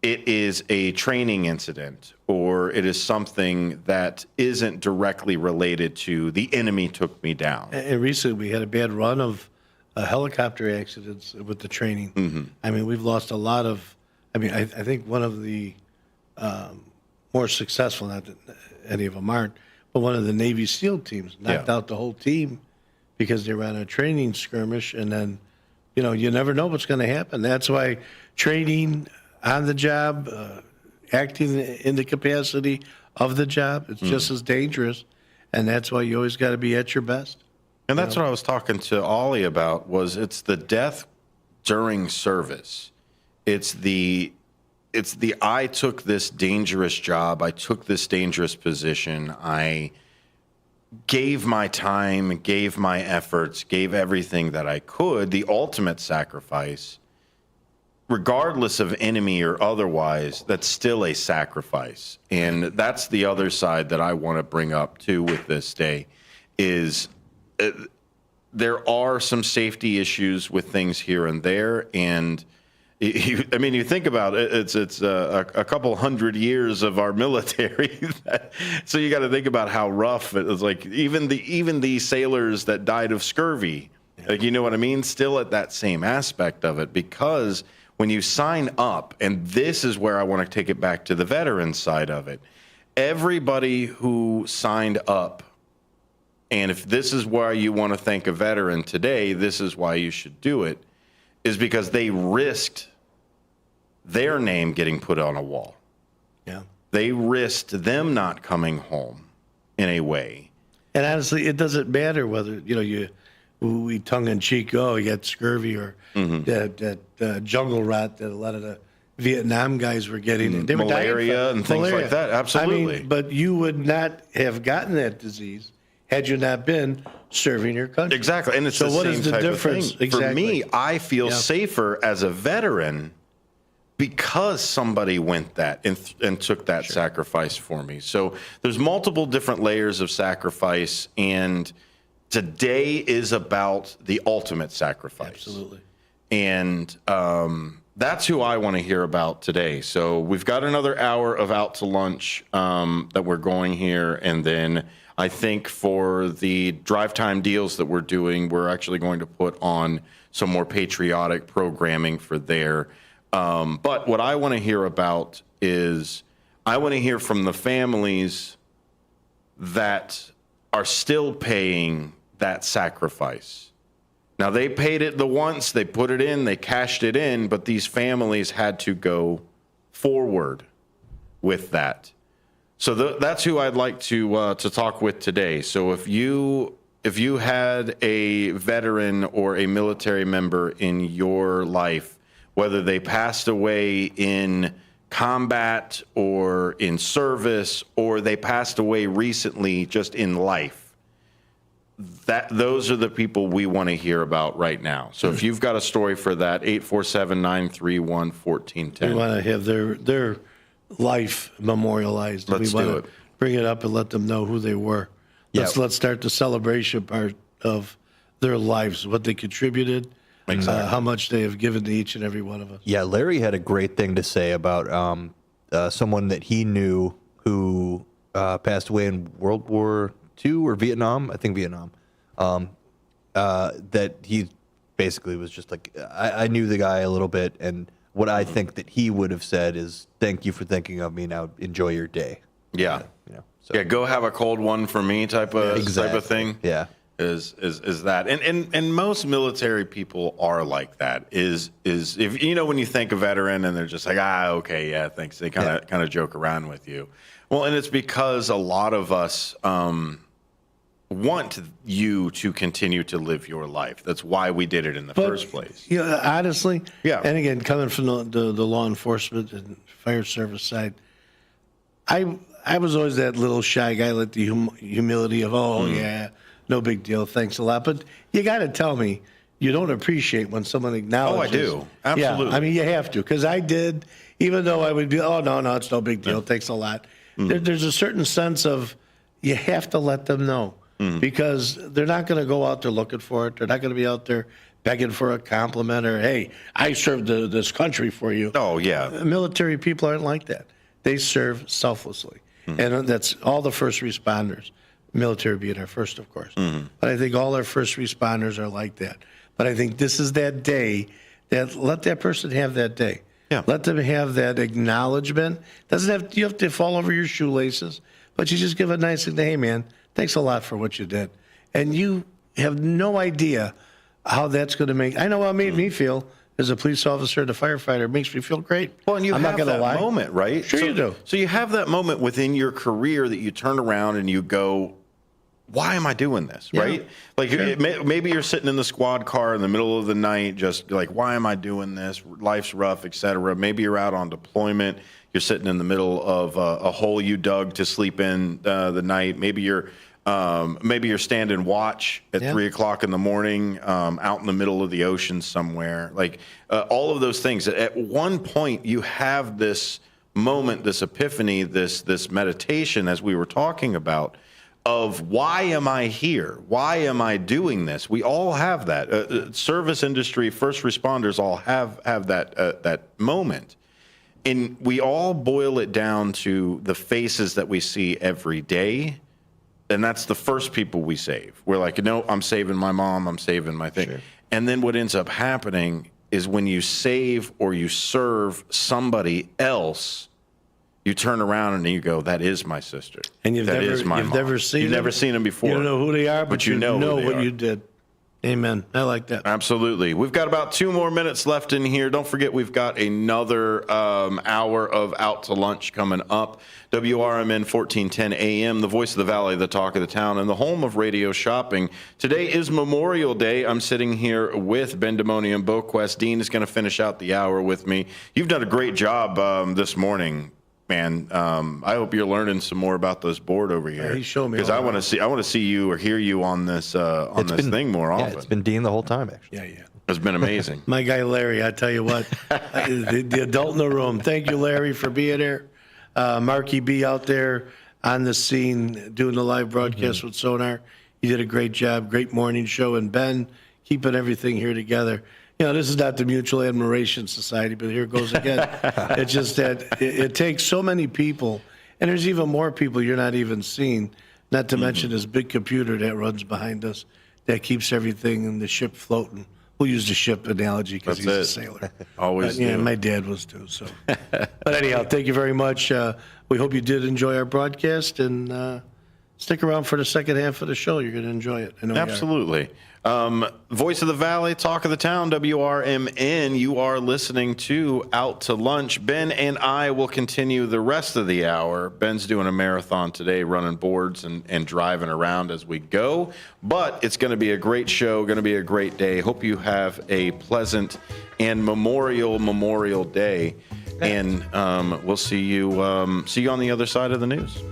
it is a training incident, or it is something that isn't directly related to the enemy took me down. And recently we had a bad run of helicopter accidents with the training. I mean, we've lost a lot of, I think one of the more successful, not that any of them aren't, but one of the Navy SEAL teams knocked out the whole team because they were on a training skirmish, and then, you never know what's going to happen. That's why training on the job, acting in the capacity of the job, it's just as dangerous, and that's why you always got to be at your best. And that's what I was talking to Ollie about, was it's the death during service. It's the I took this dangerous job, I took this dangerous position, I gave my time, gave my efforts, gave everything that I could, the ultimate sacrifice, regardless of enemy or otherwise, that's still a sacrifice. And that's the other side that I want to bring up too with this day is there are some safety issues with things here and there. And you think about it, it's a couple hundred years of our military. So you got to think about how rough it was. Like even the sailors that died of scurvy, like, you know what I mean? Still at that same aspect of it, because when you sign up, and this is where I want to take it back to the veteran side of it, everybody who signed up, and if this is why you want to thank a veteran today, this is why you should do it, is because they risked their name getting put on a wall. Yeah. They risked them not coming home in a way. And honestly, it doesn't matter whether, we tongue in cheek, you got scurvy or that jungle rot that a lot of the Vietnam guys were getting. They were malaria and things like that. Absolutely. But you would not have gotten that disease had you not been serving your country. Exactly. And it's so the what same is the type difference? Of thing. Exactly. For me, I feel safer as a veteran because somebody went that and took that sacrifice for me. So there's multiple different layers of sacrifice, and today is about the ultimate sacrifice. Absolutely. And that's who I want to hear about today. So we've got another hour of Out to Lunch that we're going here, and then I think for the drive time deals that we're doing, we're actually going to put on some more patriotic programming for there. But what I want to hear about is I want to hear from the families that are still paying that sacrifice. Now, they paid it the once, they put it in, they cashed it in, but these families had to go forward with that. So that's who I'd like to talk with today. So if you had a veteran or a military member in your life, whether they passed away in combat or in service, or they passed away recently just in life, those are the people we want to hear about right now. So if you've got a story for that, 847-931-1410. We want to have their life memorialized. Let's do it. Bring it up and let them know who they were. Let's start the celebration part of their lives, what they contributed, how much they have given to each and every one of us. Yeah, Larry had a great thing to say about someone that he knew who passed away in World War II or Vietnam, I think Vietnam, that he basically was just like, I knew the guy a little bit, and what I think that he would have said is, thank you for thinking of me, now enjoy your day. Yeah. Go have a cold one for me type of thing. Yeah. Is that. And most military people are like that. Is if when you think a veteran and they're just like, okay, yeah, thanks. They kind of joke around with you. Well, and it's because a lot of us want you to continue to live your life. That's why we did it in the first place. Yeah, honestly. Yeah. And again, coming from the law enforcement and fire service side, I was always that little shy guy, like the humility of, yeah, no big deal, thanks a lot. But you got to tell me you don't appreciate when someone acknowledges. Oh, I do. Absolutely. Yeah, I mean, you have to, because I did, even though I would be, no, it's no big deal, thanks a lot. There's a certain sense of you have to let them know, because they're not going to go out there looking for it. They're not going to be out there begging for a compliment or, hey, I served this country for you. Oh, yeah. Military people aren't like that. They serve selflessly. And that's all the first responders, military being our first, of course. But I think all our first responders are like that. But I think this is that day that let that person have that day. Yeah. Let them have that acknowledgement. You have to fall over your shoelaces, but you just give a nice thing, hey, man, thanks a lot for what you did. And you have no idea how that's going to make. I know how it made me feel as a police officer and a firefighter. It makes me feel great. Well, and you I'm have not gonna that lie. moment, right? Sure you do. So you have that moment within your career that you turn around and you go, why am I doing this? Right? Like maybe you're sitting in the squad car in the middle of the night, just like, why am I doing this? Life's rough, etc. Maybe you're out on deployment. You're sitting in the middle of a hole you dug to sleep in the night. Maybe you're standing watch at 3 o'clock in the morning, out in the middle of the ocean somewhere. Like all of those things. At one point, you have this moment, this epiphany, this meditation, as we were talking about, of why am I here? Why am I doing this? We all have that. Service industry, first responders all have that moment. And we all boil it down to the faces that we see every day. And that's the first people we save. We're like, no, I'm saving my mom. I'm saving my thing. Sure. And then what ends up happening is when you save or you serve somebody else, you turn around and you go, that is my sister. And you've never seen them before. You don't know who they are, but you know what are. You did. Amen. I like that. Absolutely. We've got about 2 more minutes left in here. Don't forget, we've got another hour of Out to Lunch coming up. WRMN 1410 AM, the voice of the valley, the talk of the town, and the home of radio shopping. Today is Memorial Day. I'm sitting here with Ben Demoni and BoQuest. Dean is going to finish out the hour with me. You've done a great job this morning, man. I hope you're learning some more about this board over here. He's showing me because I want to see you or hear you on this thing more often. Yeah, it's been Dean the whole time, actually. Yeah. It's been amazing. My guy Larry, I tell you what, the adult in the room. Thank you, Larry, for being here. Marky B out there on the scene doing the live broadcast with Sonar. You did a great job. Great morning show. And Ben, keeping everything here together. You know, this is not the Mutual Admiration Society, but here goes again. It's just that it takes so many people, and there's even more people you're not even seeing, not to mention this big computer that runs behind us that keeps everything in the ship floating. We'll use the ship analogy because he's a sailor. Always Yeah, my dad was too. So, but anyhow, thank you very much. We hope you did enjoy our broadcast, and stick around for the second half of the show. You're going to enjoy it. I know Absolutely. Voice of the Valley, talk of the town, WRMN. You are listening to Out to Lunch. Ben and I will continue the rest of the hour. Ben's doing a marathon today, running boards and driving around as we go. But it's going to be a great show, going to be a great day. Hope you have a pleasant and Memorial Day. And we'll see you on the other side of the news.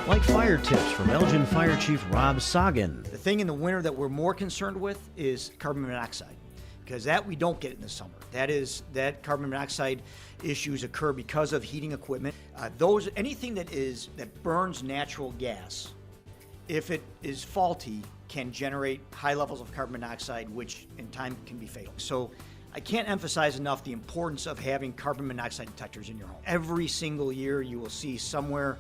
Like fire tips from Elgin Fire Chief Rob Sagan. The thing in the winter that we're more concerned with is carbon monoxide, because that we don't get in the summer. That carbon monoxide issues occur because of heating equipment. Anything that burns natural gas, if it is faulty, can generate high levels of carbon monoxide, which in time can be fatal. So I can't emphasize enough the importance of having carbon monoxide detectors in your home. Every single year you will see somewhere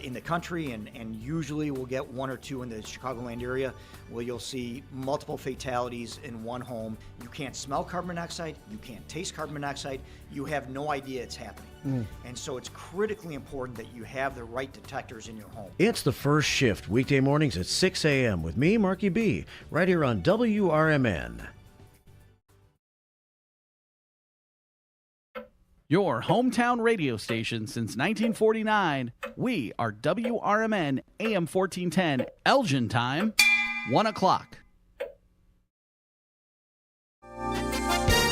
in the country, and usually we'll get 1 or 2 in the Chicagoland area, where you'll see multiple fatalities in one home. You can't smell carbon monoxide, you can't taste carbon monoxide, you have no idea it's happening. And so it's critically important that you have the right detectors in your home. It's the first shift, weekday mornings at 6 a.m. with me, Marky B, right here on WRMN. Your hometown radio station since 1949. We are WRMN AM 1410, Elgin time, 1 o'clock.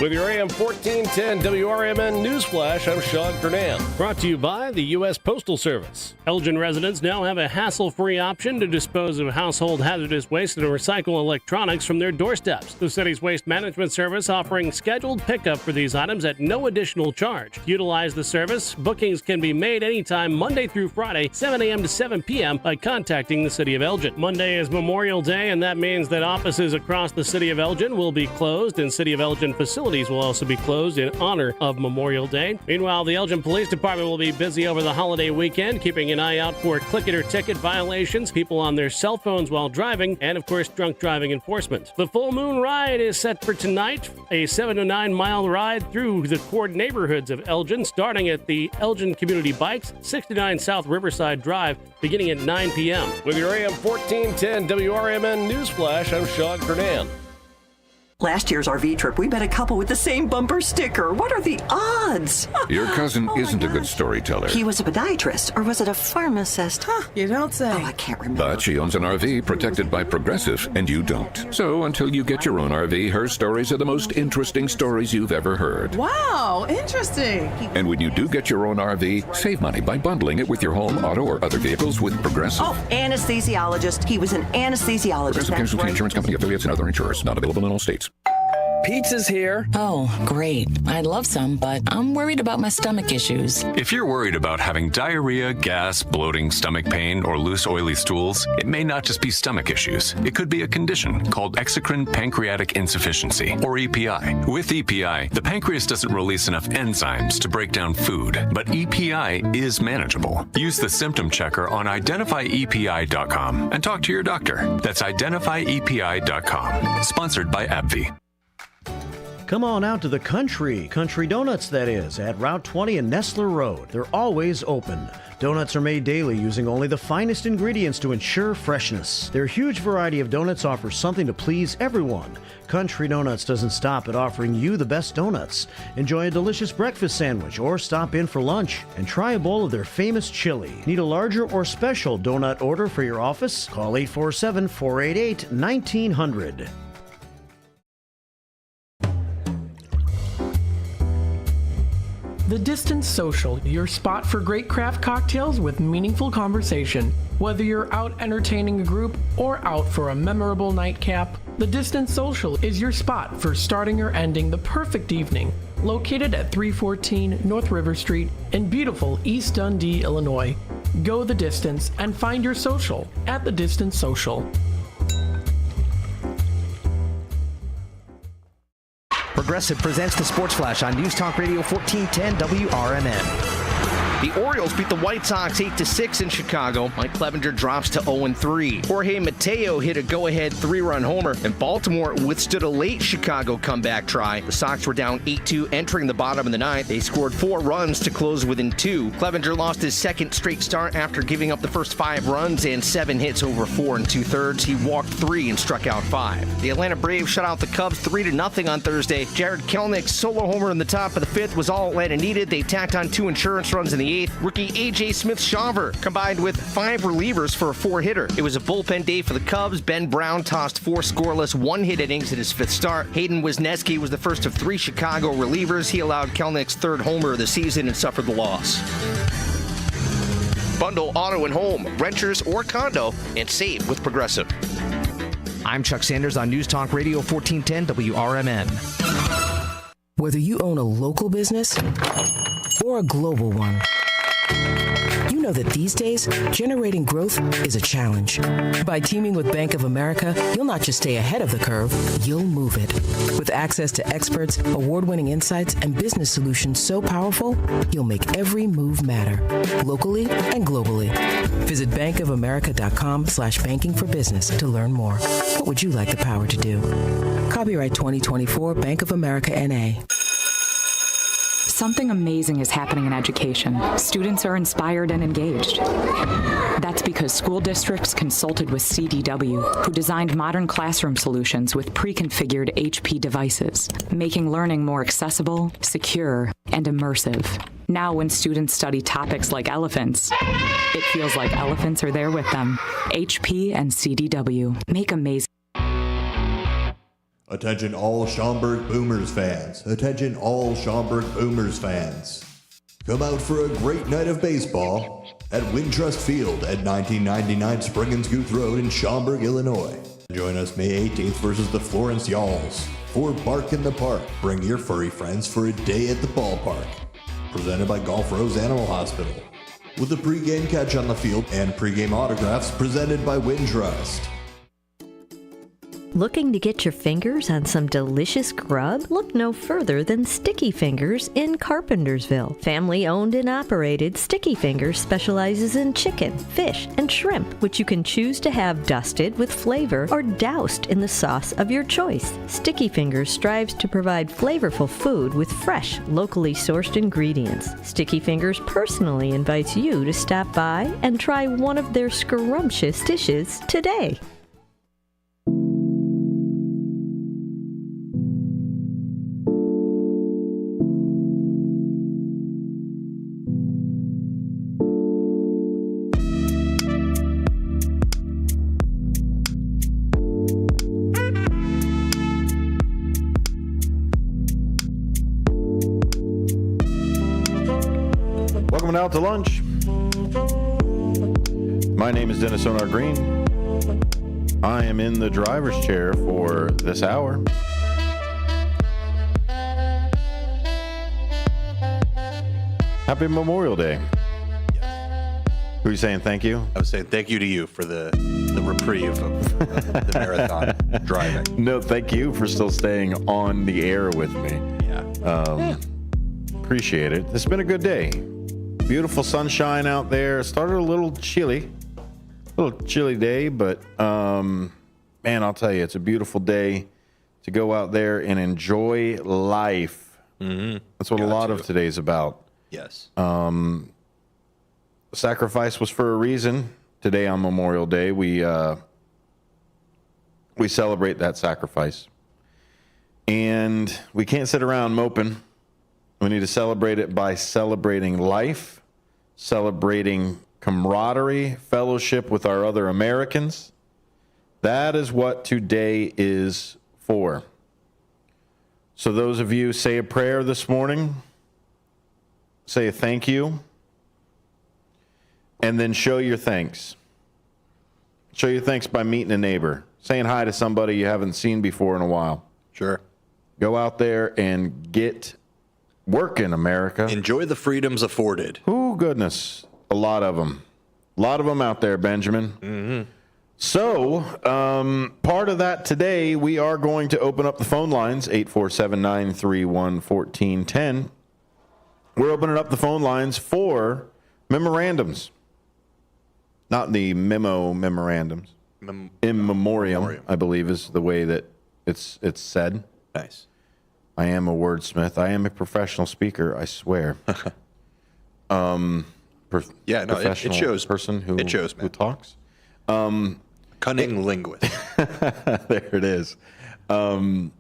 With your AM 1410 WRMN News Flash, I'm Sean Kernan. Brought to you by the U.S. Postal Service. Elgin residents now have a hassle-free option to dispose of household hazardous waste and recycle electronics from their doorsteps. The city's waste management service offering scheduled pickup for these items at no additional charge. To utilize the service, bookings can be made anytime Monday through Friday, 7 a.m. to 7 p.m. by contacting the City of Elgin. Monday is Memorial Day, and that means that offices across the City of Elgin will be closed, and City of Elgin facilities facilities will also be closed in honor of Memorial Day. Meanwhile, the Elgin Police Department will be busy over the holiday weekend, keeping an eye out for click-it-or-ticket violations, people on their cell phones while driving, and, of course, drunk driving enforcement. The Full Moon Ride is set for tonight, a 7 to 9 mile ride through the core neighborhoods of Elgin, starting at the Elgin Community Bikes, 69 South Riverside Drive, beginning at 9 p.m. With your AM 1410 WRMN Newsflash, I'm Sean Kernan. Last year's RV trip, we met a couple with the same bumper sticker. What are the odds? Your cousin isn't a good storyteller. He was a podiatrist, or was it a pharmacist? You don't say. Oh, I can't remember. But she owns an RV protected by Progressive, and you don't. So until you get your own RV, her stories are the most interesting stories you've ever heard. Wow, interesting. And when you do get your own RV, save money by bundling it with your home, auto, or other vehicles with Progressive. Oh, anesthesiologist. He was an anesthesiologist. Progressive Casualty Insurance Company, affiliates, and other insurers. Not available in all states. Pizza's here. Oh, great. I'd love some, but I'm worried about my stomach issues. If you're worried about having diarrhea, gas, bloating, stomach pain, or loose, oily stools, it may not just be stomach issues. It could be a condition called exocrine pancreatic insufficiency, or EPI. With EPI, the pancreas doesn't release enough enzymes to break down food, but EPI is manageable. Use the symptom checker on identifyepi.com and talk to your doctor. That's identifyepi.com. Sponsored by AbbVie. Come on out to the Country Donuts, that is, at Route 20 and Nestler Road. They're always open. Donuts are made daily using only the finest ingredients to ensure freshness. Their huge variety of donuts offers something to please everyone. Country Donuts doesn't stop at offering you the best donuts. Enjoy a delicious breakfast sandwich or stop in for lunch and try a bowl of their famous chili. Need a larger or special donut order for your office? Call 847-488-1900. The Distance Social, your spot for great craft cocktails with meaningful conversation. Whether you're out entertaining a group or out for a memorable nightcap, The Distance Social is your spot for starting or ending the perfect evening. Located at 314 North River Street in beautiful East Dundee, Illinois. Go the distance and find your social at The Distance Social. Progressive presents the Sports Flash on News Talk Radio 1410 WRMN. The Orioles beat the White Sox 8-6 in Chicago. Mike Clevenger drops to 0-3. Jorge Mateo hit a go-ahead 3-run homer, and Baltimore withstood a late Chicago comeback try. The Sox were down 8-2 entering the bottom of the ninth. They scored 4 runs to close within 2. Clevenger lost his second straight start after giving up the first 5 runs and 7 hits over 4 2/3. He walked 3 and struck out 5. The Atlanta Braves shut out the Cubs 3-0 on Thursday. Jared Kelenich's solo homer in the top of the 5th was all Atlanta needed. They tacked on 2 insurance runs in the 8th. Rookie A.J. Smith-Shawver combined with 5 relievers for a 4-hitter. It was a bullpen day for the Cubs. Ben Brown tossed 4 scoreless 1-hit innings in his 5th start. Hayden Wisniewski was the first of 3 Chicago relievers. He allowed Kelenich's 3rd homer of the season and suffered the loss. Bundle auto and home, renters or condo, and save with Progressive. I'm Chuck Sanders on News Talk Radio 1410 WRMN. Whether you own a local business or a global one, you know that these days, generating growth is a challenge. By teaming with Bank of America, you'll not just stay ahead of the curve, you'll move it. With access to experts, award-winning insights, and business solutions so powerful, you'll make every move matter, locally and globally. Visit bankofamerica.com/banking for business to learn more. What would you like the power to do? Copyright 2024 Bank of America N.A. Something amazing is happening in education. Students are inspired and engaged. That's because school districts consulted with CDW, who designed modern classroom solutions with pre-configured HP devices, making learning more accessible, secure, and immersive. Now, when students study topics like elephants, it feels like elephants are there with them. HP and CDW make amazing. Attention all Schaumburg Boomers fans. Attention all Schaumburg Boomers fans. Come out for a great night of baseball at Wintrust Field at 1999 Spring and Scoot Road in Schaumburg, Illinois. Join us May 18th versus the Florence Yalls for Bark in the Park. Bring your furry friends for a day at the ballpark. Presented by Golf Rose Animal Hospital. With a pregame catch on the field and pregame autographs presented by Wintrust. Looking to get your fingers on some delicious grub? Look no further than Sticky Fingers in Carpentersville. Family owned and operated, Sticky Fingers specializes in chicken, fish, and shrimp, which you can choose to have dusted with flavor or doused in the sauce of your choice. Sticky Fingers strives to provide flavorful food with fresh, locally sourced ingredients. Sticky Fingers personally invites you to stop by and try one of their scrumptious dishes today. Welcome out to lunch. My name is Dennis Onar Green. I am in the driver's chair for this hour. Happy Memorial Day. Who are you saying thank you? I was saying thank you to you for the reprieve of the marathon driving. No, thank you for still staying on the air with me. Yeah. Appreciate it. It's been a good day. Beautiful sunshine out there. It started a little chilly day, but man, I'll tell you, it's a beautiful day to go out there and enjoy life. Mm-hmm. That's what a lot of today's about. Yes. Sacrifice was for a reason. Today on Memorial Day, we celebrate that sacrifice, and we can't sit around moping. We need to celebrate it by celebrating life, celebrating camaraderie, fellowship with our other Americans. That is what today is for. So those of you say a prayer this morning, say a thank you, and then show your thanks. Show your thanks by meeting a neighbor, saying hi to somebody you haven't seen before in a while. Sure. Go out there and get working, America. Enjoy the freedoms afforded. Oh, goodness. A lot of them. A lot of them out there, Benjamin. Mm-hmm. So, part of that today, we are going to open up the phone lines, 847-931-1410. We're opening up the phone lines for memorandums. Not the memorandums. In memoriam, I believe, is the way that it's said. Nice. I am a wordsmith. I am a professional speaker, I swear. It shows. Person who, it shows, man. who talks. Cunning linguist. There it is. No,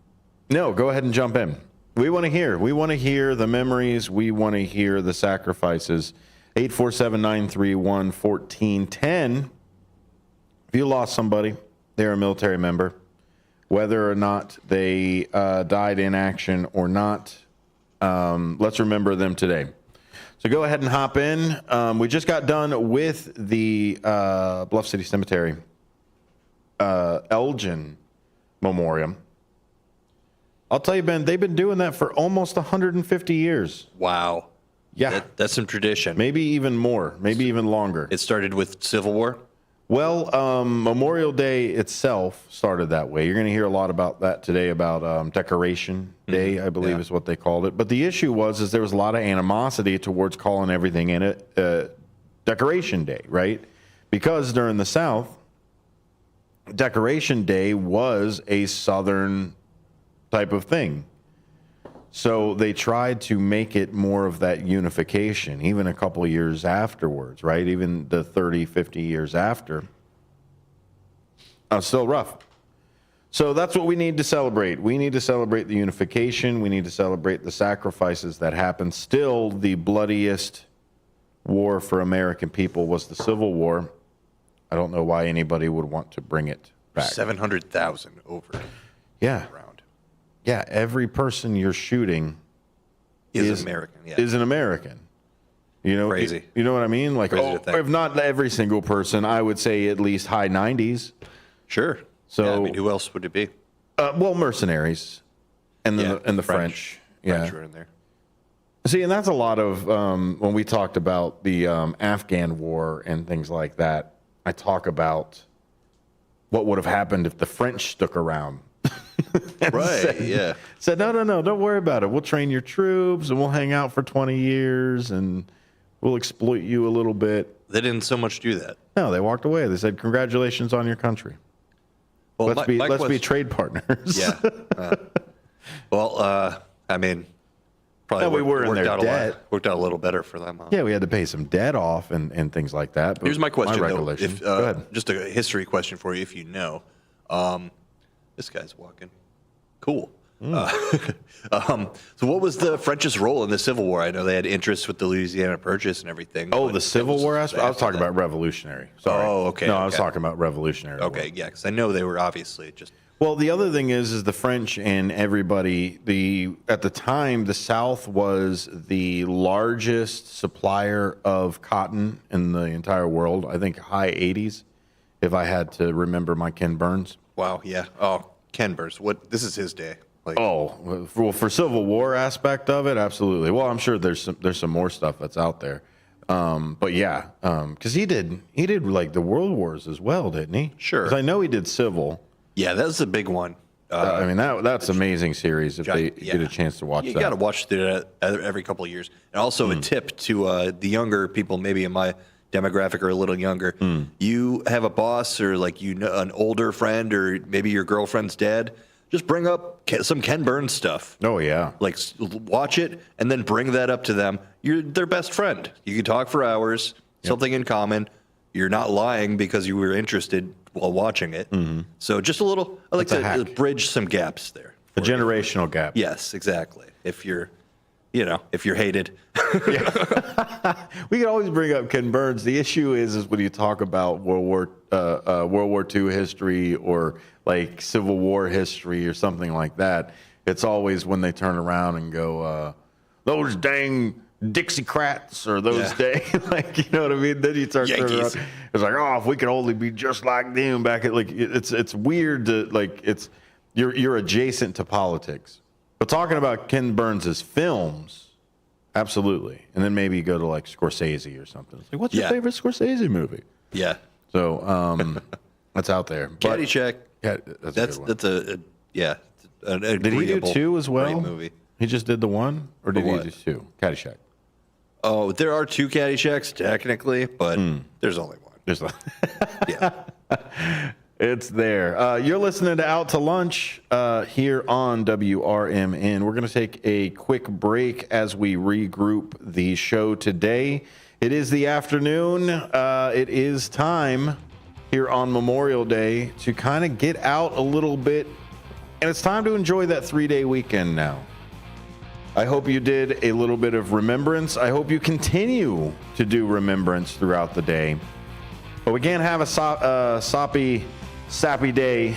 go ahead and jump in. We want to hear. We want to hear the memories. We want to hear the sacrifices. 847-931-1410. If you lost somebody, they're a military member, whether or not they died in action or not, let's remember them today. So go ahead and hop in. We just got done with the Bluff City Cemetery Elgin Memoriam. I'll tell you, Ben, they've been doing that for almost 150 years. Wow. Yeah. That's some tradition. Maybe even more, maybe even longer. It started with Civil War? Well, Memorial Day itself started that way. You're going to hear a lot about that today, about Decoration Day, I believe is what they called it. But the issue is there was a lot of animosity towards calling everything in it Decoration Day, right? Because during the South, Decoration Day was a Southern type of thing. So they tried to make it more of that unification, even a couple of years afterwards, right? Even the 30, 50 years after. Still rough. So that's what we need to celebrate. We need to celebrate the unification. We need to celebrate the sacrifices that happened. Still, the bloodiest war for American people was the Civil War. I don't know why anybody would want to bring it back. 700,000 over. Yeah. Yeah, every person you're shooting is American. Yeah. Is an American. You know, crazy. You know what I mean? Like, if not every single person, I would say at least high 90s. Sure. So, yeah, I mean, who else would it be? Well, mercenaries, and the French. French were in there. See, and that's a lot of when we talked about the Afghan war and things like that. I talk about what would have happened if the French stuck around. Right, Said, no, don't worry about it. We'll train your troops and we'll hang out for 20 years and we'll exploit you a little bit. They didn't so much do that. No, they walked away. They said, congratulations on your country. Well, let's be trade partners. Yeah. I mean, probably we were in their debt. Worked out a little better for them. Huh? Yeah, we had to pay some debt off and things like that. But Here's my question, My though. recollection. If, Go ahead. Just a history question for you, if you know. This guy's walking. Cool. So what was the French's role in the Civil War? I know they had interests with the Louisiana Purchase and everything. Oh, the Civil War aspect? I was talking about revolutionary. Sorry. Oh, okay. No, I was talking about revolutionary. Okay, war. yeah, because I know they were obviously just... Well, the other thing is the French and everybody, at the time, the South was the largest supplier of cotton in the entire world. I think high 80s, if I had to remember my Ken Burns. Wow, yeah. Oh, Ken Burns. This is his day. For Civil War aspect of it, absolutely. Well, I'm sure there's some more stuff that's out there. But yeah, because he did like the World Wars as well, didn't he? Sure. 'Cause I know he did Civil. Yeah, that's a big one. I mean, that's an amazing series if they get a chance to watch that. You got to watch it every couple of years. And also a tip to the younger people, maybe in my demographic or a little younger. You have a boss or an older friend or maybe your girlfriend's dad. Just bring up some Ken Burns stuff. Oh, yeah. Watch it and then bring that up to them. You're their best friend. You can talk for hours, something in common. You're not lying because you were interested while watching it. So just a little, I like to bridge some gaps there. A generational gap. Yes, exactly. If you're hated. We can always bring up Ken Burns. The issue is when you talk about World War II history or like Civil War history or something like that, it's always when they turn around and go, those dang Dixiecrats or those dang, you know what I mean? Then you start turning around. It's like, if we could only be just like them back at it's weird to you're adjacent to politics. But talking about Ken Burns' films, absolutely. And then maybe you go to Scorsese or something. It's like, what's your favorite Scorsese movie? Yeah. So that's out there. Caddyshack. Yeah, that's an Did he do two as well? Great movie. He just did the one, or did he do two? Caddyshack. Oh, there are two Caddyshacks technically, but there's only one. There's yeah. It's there. You're listening to Out to Lunch here on WRMN. We're going to take a quick break as we regroup the show today. It is the afternoon. It is time here on Memorial Day to kind of get out a little bit, and it's time to enjoy that 3-day weekend now. I hope you did a little bit of remembrance. I hope you continue to do remembrance throughout the day. But we can't have a sappy day.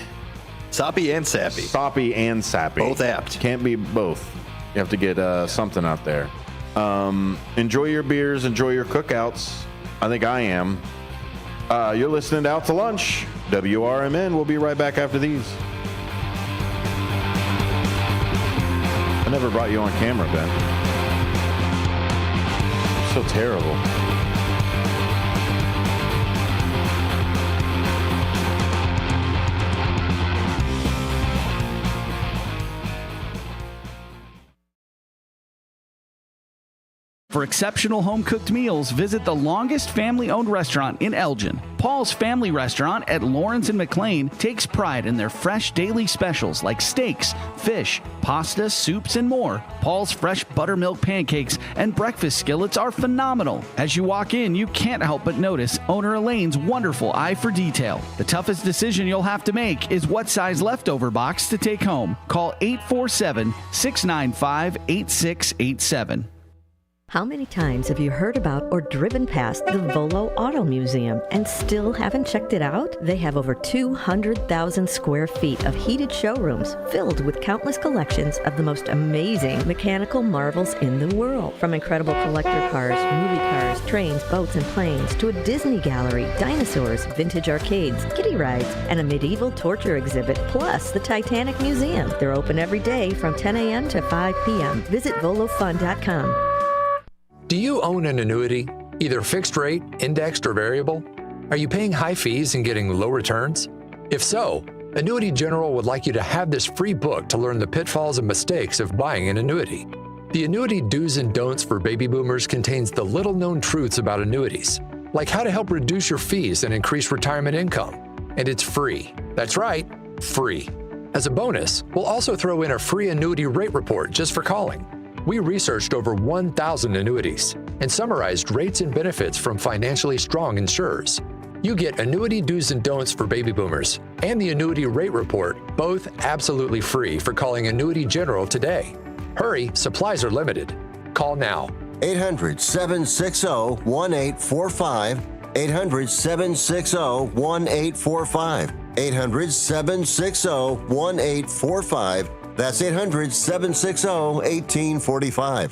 Soppy and sappy. Soppy and sappy. Both apt. Can't be both. You have to get something out there. Enjoy your beers. Enjoy your cookouts. I think I am. You're listening to Out to Lunch. WRMN. We'll be right back after these. I never brought you on camera, Ben. So terrible. For exceptional home-cooked meals, visit the longest family-owned restaurant in Elgin. Paul's Family Restaurant at Lawrence and McLean takes pride in their fresh daily specials like steaks, fish, pasta, soups, and more. Paul's fresh buttermilk pancakes and breakfast skillets are phenomenal. As you walk in, you can't help but notice owner Elaine's wonderful eye for detail. The toughest decision you'll have to make is what size leftover box to take home. Call 847-695-8687. How many times have you heard about or driven past the Volo Auto Museum and still haven't checked it out? They have over 200,000 square feet of heated showrooms filled with countless collections of the most amazing mechanical marvels in the world. From incredible collector cars, movie cars, trains, boats, and planes, to a Disney gallery, dinosaurs, vintage arcades, kiddie rides, and a medieval torture exhibit, plus the Titanic Museum. They're open every day from 10 a.m. to 5 p.m. Visit volofund.com. Do you own an annuity, either fixed rate, indexed, or variable? Are you paying high fees and getting low returns? If so, Annuity General would like you to have this free book to learn the pitfalls and mistakes of buying an annuity. The Annuity Do's and Don'ts for Baby Boomers contains the little-known truths about annuities, like how to help reduce your fees and increase retirement income. And it's free. That's right, free. As a bonus, we'll also throw in a free annuity rate report just for calling. We researched over 1,000 annuities and summarized rates and benefits from financially strong insurers. You get Annuity Do's and Don'ts for Baby Boomers and the Annuity Rate Report, both absolutely free for calling Annuity General today. Hurry, supplies are limited. Call now. 800-760-1845. 800-760-1845. 800-760-1845. That's 800-760-1845.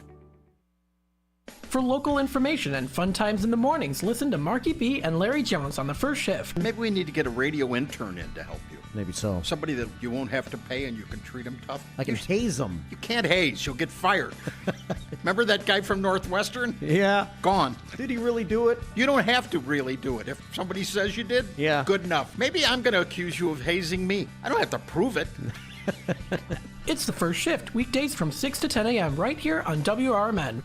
For local information and fun times in the mornings, listen to Marky B and Larry Jones on the first shift. Maybe we need to get a radio intern in to help you. Maybe so. Somebody that you won't have to pay and you can treat them tough. I can haze them. You can't haze. You'll get fired. Remember that guy from Northwestern? Yeah. Gone. Did he really do it? You don't have to really do it. If somebody says you did, yeah, good enough. Maybe I'm going to accuse you of hazing me. I don't have to prove it. It's the first shift, weekdays from 6 to 10 a.m. right here on WRMN.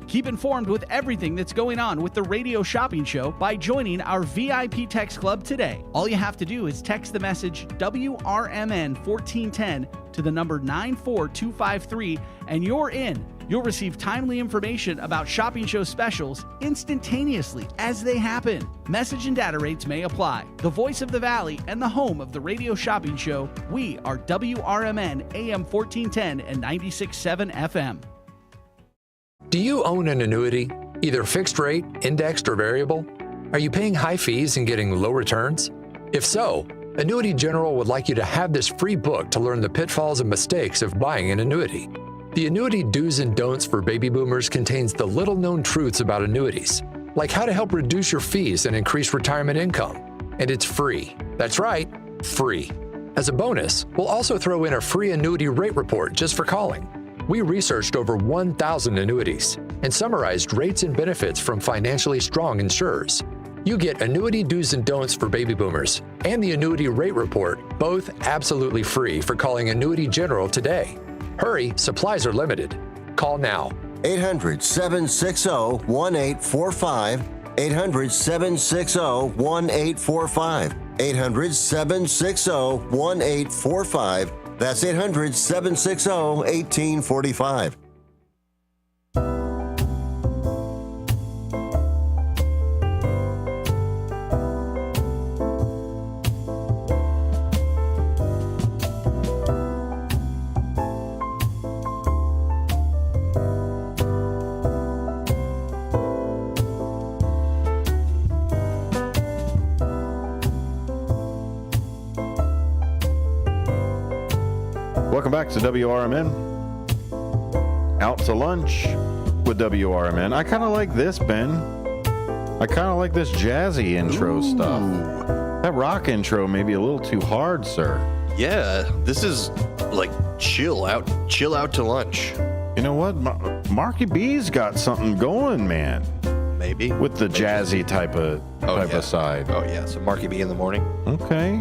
Keep informed with everything that's going on with the Radio Shopping Show by joining our VIP text club today. All you have to do is text the message WRMN 1410 to the number 94253 and you're in. You'll receive timely information about shopping show specials instantaneously as they happen. Message and data rates may apply. The voice of the Valley and the home of the Radio Shopping Show, we are WRMN AM 1410 and 96.7 FM. Do you own an annuity, either fixed rate, indexed, or variable? Are you paying high fees and getting low returns? If so, Annuity General would like you to have this free book to learn the pitfalls and mistakes of buying an annuity. The Annuity Do's and Don'ts for Baby Boomers contains the little-known truths about annuities, like how to help reduce your fees and increase retirement income. And it's free. That's right, free. As a bonus, we'll also throw in a free annuity rate report just for calling. We researched over 1,000 annuities and summarized rates and benefits from financially strong insurers. You get Annuity Do's and Don'ts for Baby Boomers and the Annuity Rate Report, both absolutely free for calling Annuity General today. Hurry, supplies are limited. Call now. 800-760-1845. 800-760-1845. 800-760-1845. That's 800-760-1845. Welcome back to WRMN. Out to lunch with WRMN. I kind of like this, Ben. I kind of like this jazzy intro stuff. That rock intro may be a little too hard, sir. Yeah, this is like chill out to lunch. You know what? Marky B's got something going, man. Maybe. With the jazzy type of side. Oh, yeah. So Marky B in the morning. Okay.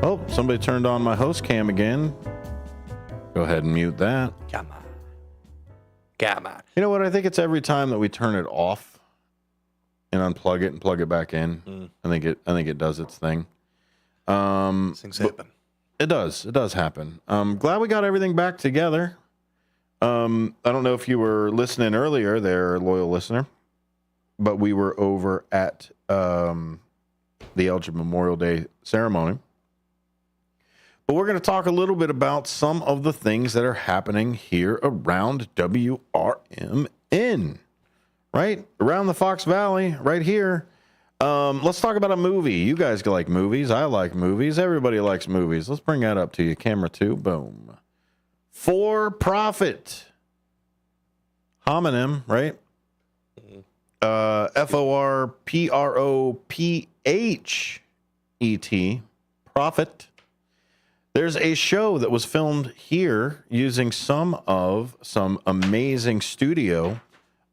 Oh, somebody turned on my host cam again. Go ahead and mute that. Come on. You know what? I think it's every time that we turn it off and unplug it and plug it back in. I think it does its thing. Things happen. It does happen. Glad we got everything back together. I don't know if you were listening earlier there, loyal listener, but we were over at the Elgin Memorial Day ceremony. But we're going to talk a little bit about some of the things that are happening here around WRMN, right? Around the Fox Valley, right here. Let's talk about a movie. You guys like movies. I like movies. Everybody likes movies. Let's bring that up to you. Camera 2. Boom. For Profit. Homonym, right? FORPROPHET. Profit. There's a show that was filmed here using some amazing studio.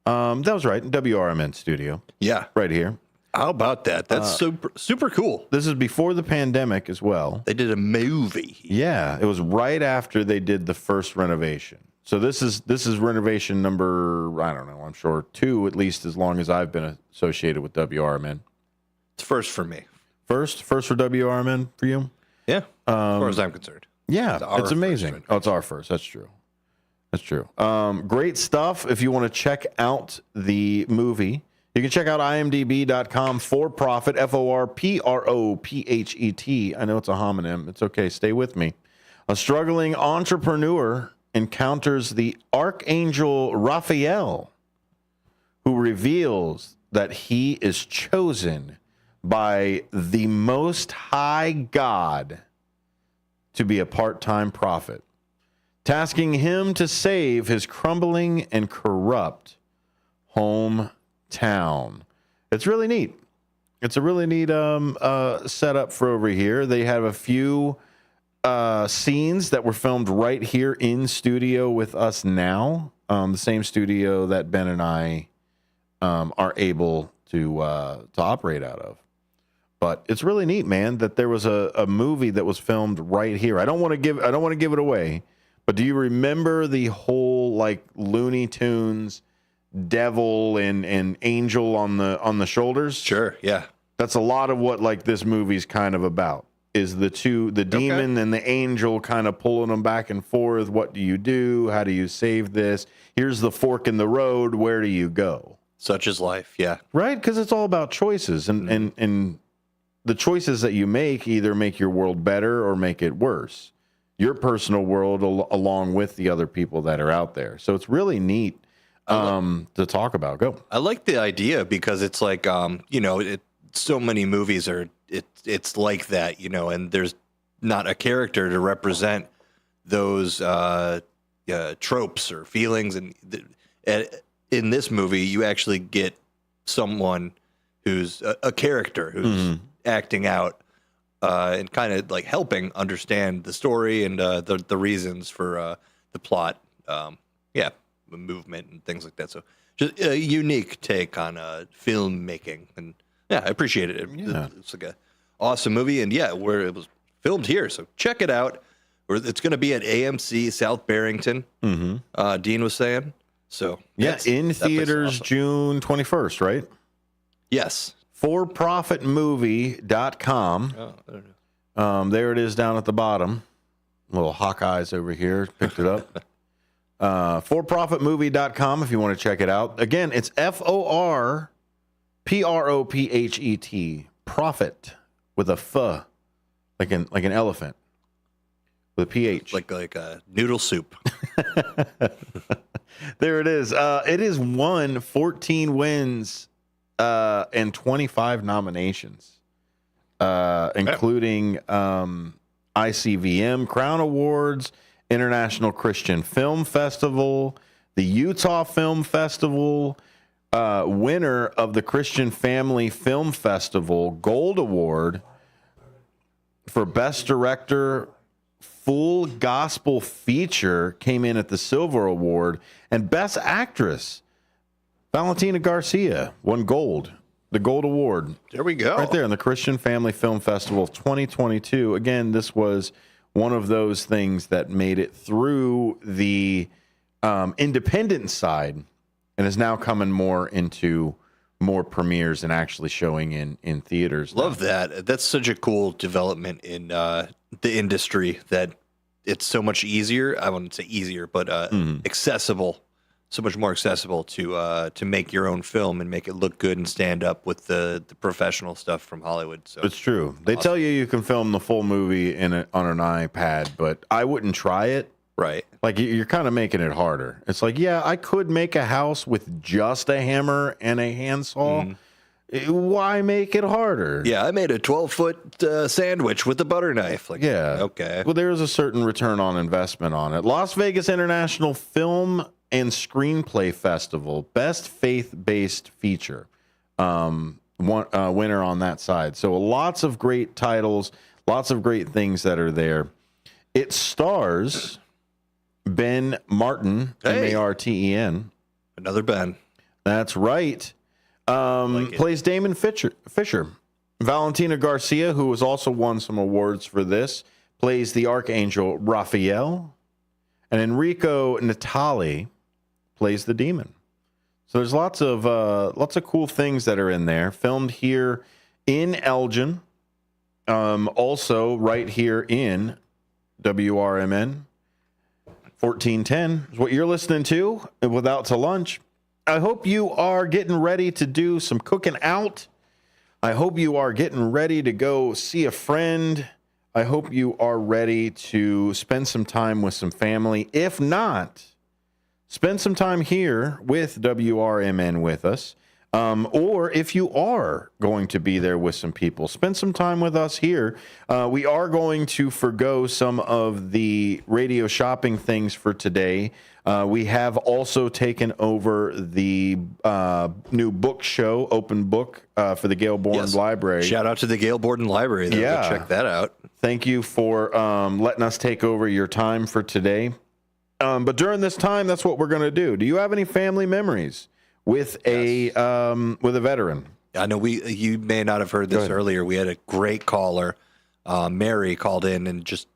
That was right, WRMN studio. Yeah. Right here. How about that? That's super cool. This is before the pandemic as well. They did a movie. Yeah, it was right after they did the first renovation. So this is renovation number, I don't know, I'm sure 2, at least as long as I've been associated with WRMN. It's first for me. First for WRMN for you? Yeah, as far as I'm concerned. Yeah, it's amazing. Oh, it's our first. That's true. That's true. Great stuff. If you want to check out the movie, you can check out imdb.com for profit, FORPROPHET. I know it's a homonym. It's okay. Stay with me. A struggling entrepreneur encounters the Archangel Raphael, who reveals that he is chosen by the Most High God to be a part-time prophet, tasking him to save his crumbling and corrupt hometown. It's really neat. It's a really neat setup for over here. They have a few scenes that were filmed right here in studio with us now, the same studio that Ben and I are able to operate out of. But it's really neat, man, that there was a movie that was filmed right here. I don't want to give it away, but do you remember the whole like Looney Tunes devil and angel on the shoulders? Sure, yeah. That's a lot of what like this movie's kind of about. Is the demon and the angel kind of pulling them back and forth. What do you do? How do you save this? Here's the fork in the road. Where do you go? Such is life, yeah. Right? Because it's all about choices. And the choices that you make either make your world better or make it worse. Your personal world along with the other people that are out there. So it's really neat to talk about. Go. I like the idea because it's like, so many movies are, it's like that, and there's not a character to represent those tropes or feelings. And in this movie, you actually get someone who's a character who's acting out and kind of like helping understand the story and the reasons for the plot. The movement and things like that. So just a unique take on filmmaking. And yeah, I appreciate it. It's like a awesome movie. And yeah, where it was filmed here. So check it out. It's going to be at AMC South Barrington. Dean was saying. So yeah, in theaters awesome. June 21st, right? Yes. forprofitmovie.com. Oh, I don't know. There it is down at the bottom. Little Hawkeyes over here. Picked it up. forprofitmovie.com if you want to check it out. Again, it's FORPROPHET. Profit with a F, like an elephant with a PH. Like a noodle soup. There it is. It has won 14 wins and 25 nominations, including ICVM, Crown Awards, International Christian Film Festival, the Utah Film Festival, winner of the Christian Family Film Festival Gold Award for Best Director Full Gospel Feature, came in at the Silver Award, and Best Actress Valentina Garcia won gold, the Gold Award. There we go. Right there in the Christian Family Film Festival 2022. Again, this was one of those things that made it through the independent side and is now coming more into more premieres and actually showing in theaters. Love that. That's such a cool development in the industry that it's so much easier. I wouldn't say easier, but accessible. So much more accessible to make your own film and make it look good and stand up with the professional stuff from Hollywood. So it's true. They tell you can film the full movie on an iPad, but I wouldn't try it. Right. Like you're kind of making it harder. It's like, yeah, I could make a house with just a hammer and a handsaw. Why make it harder? Yeah, I made a 12-foot sandwich with a butter knife. Like, yeah. Okay. Well, there's a certain return on investment on it. Las Vegas International Film and Screenplay Festival, Best Faith-Based Feature, winner on that side. So lots of great titles, lots of great things that are there. It stars Ben Martin, Hey. Marten. Another Ben. That's right. Plays Damon Fisher. Valentina Garcia, who has also won some awards for this, plays the Archangel Raphael. And Enrico Natali plays the demon. So there's lots of cool things that are in there. Filmed here in Elgin. Also right here in WRMN 1410 is what you're listening to with Out to Lunch. I hope you are getting ready to do some cooking out. I hope you are getting ready to go see a friend. I hope you are ready to spend some time with some family. If not, spend some time here with WRMN with us. Or if you are going to be there with some people, spend some time with us here. We are going to forgo some of the radio shopping things for today. We have also taken over the new book show, Open Book, for the Gail Borden Library. Shout out to the Gail Borden Library. Though. Yeah. Go check that out. Thank you for letting us take over your time for today. But during this time, that's what we're going to do. Do you have any family memories with a veteran? I know you may not have heard this earlier. We had a great caller. Mary called in and just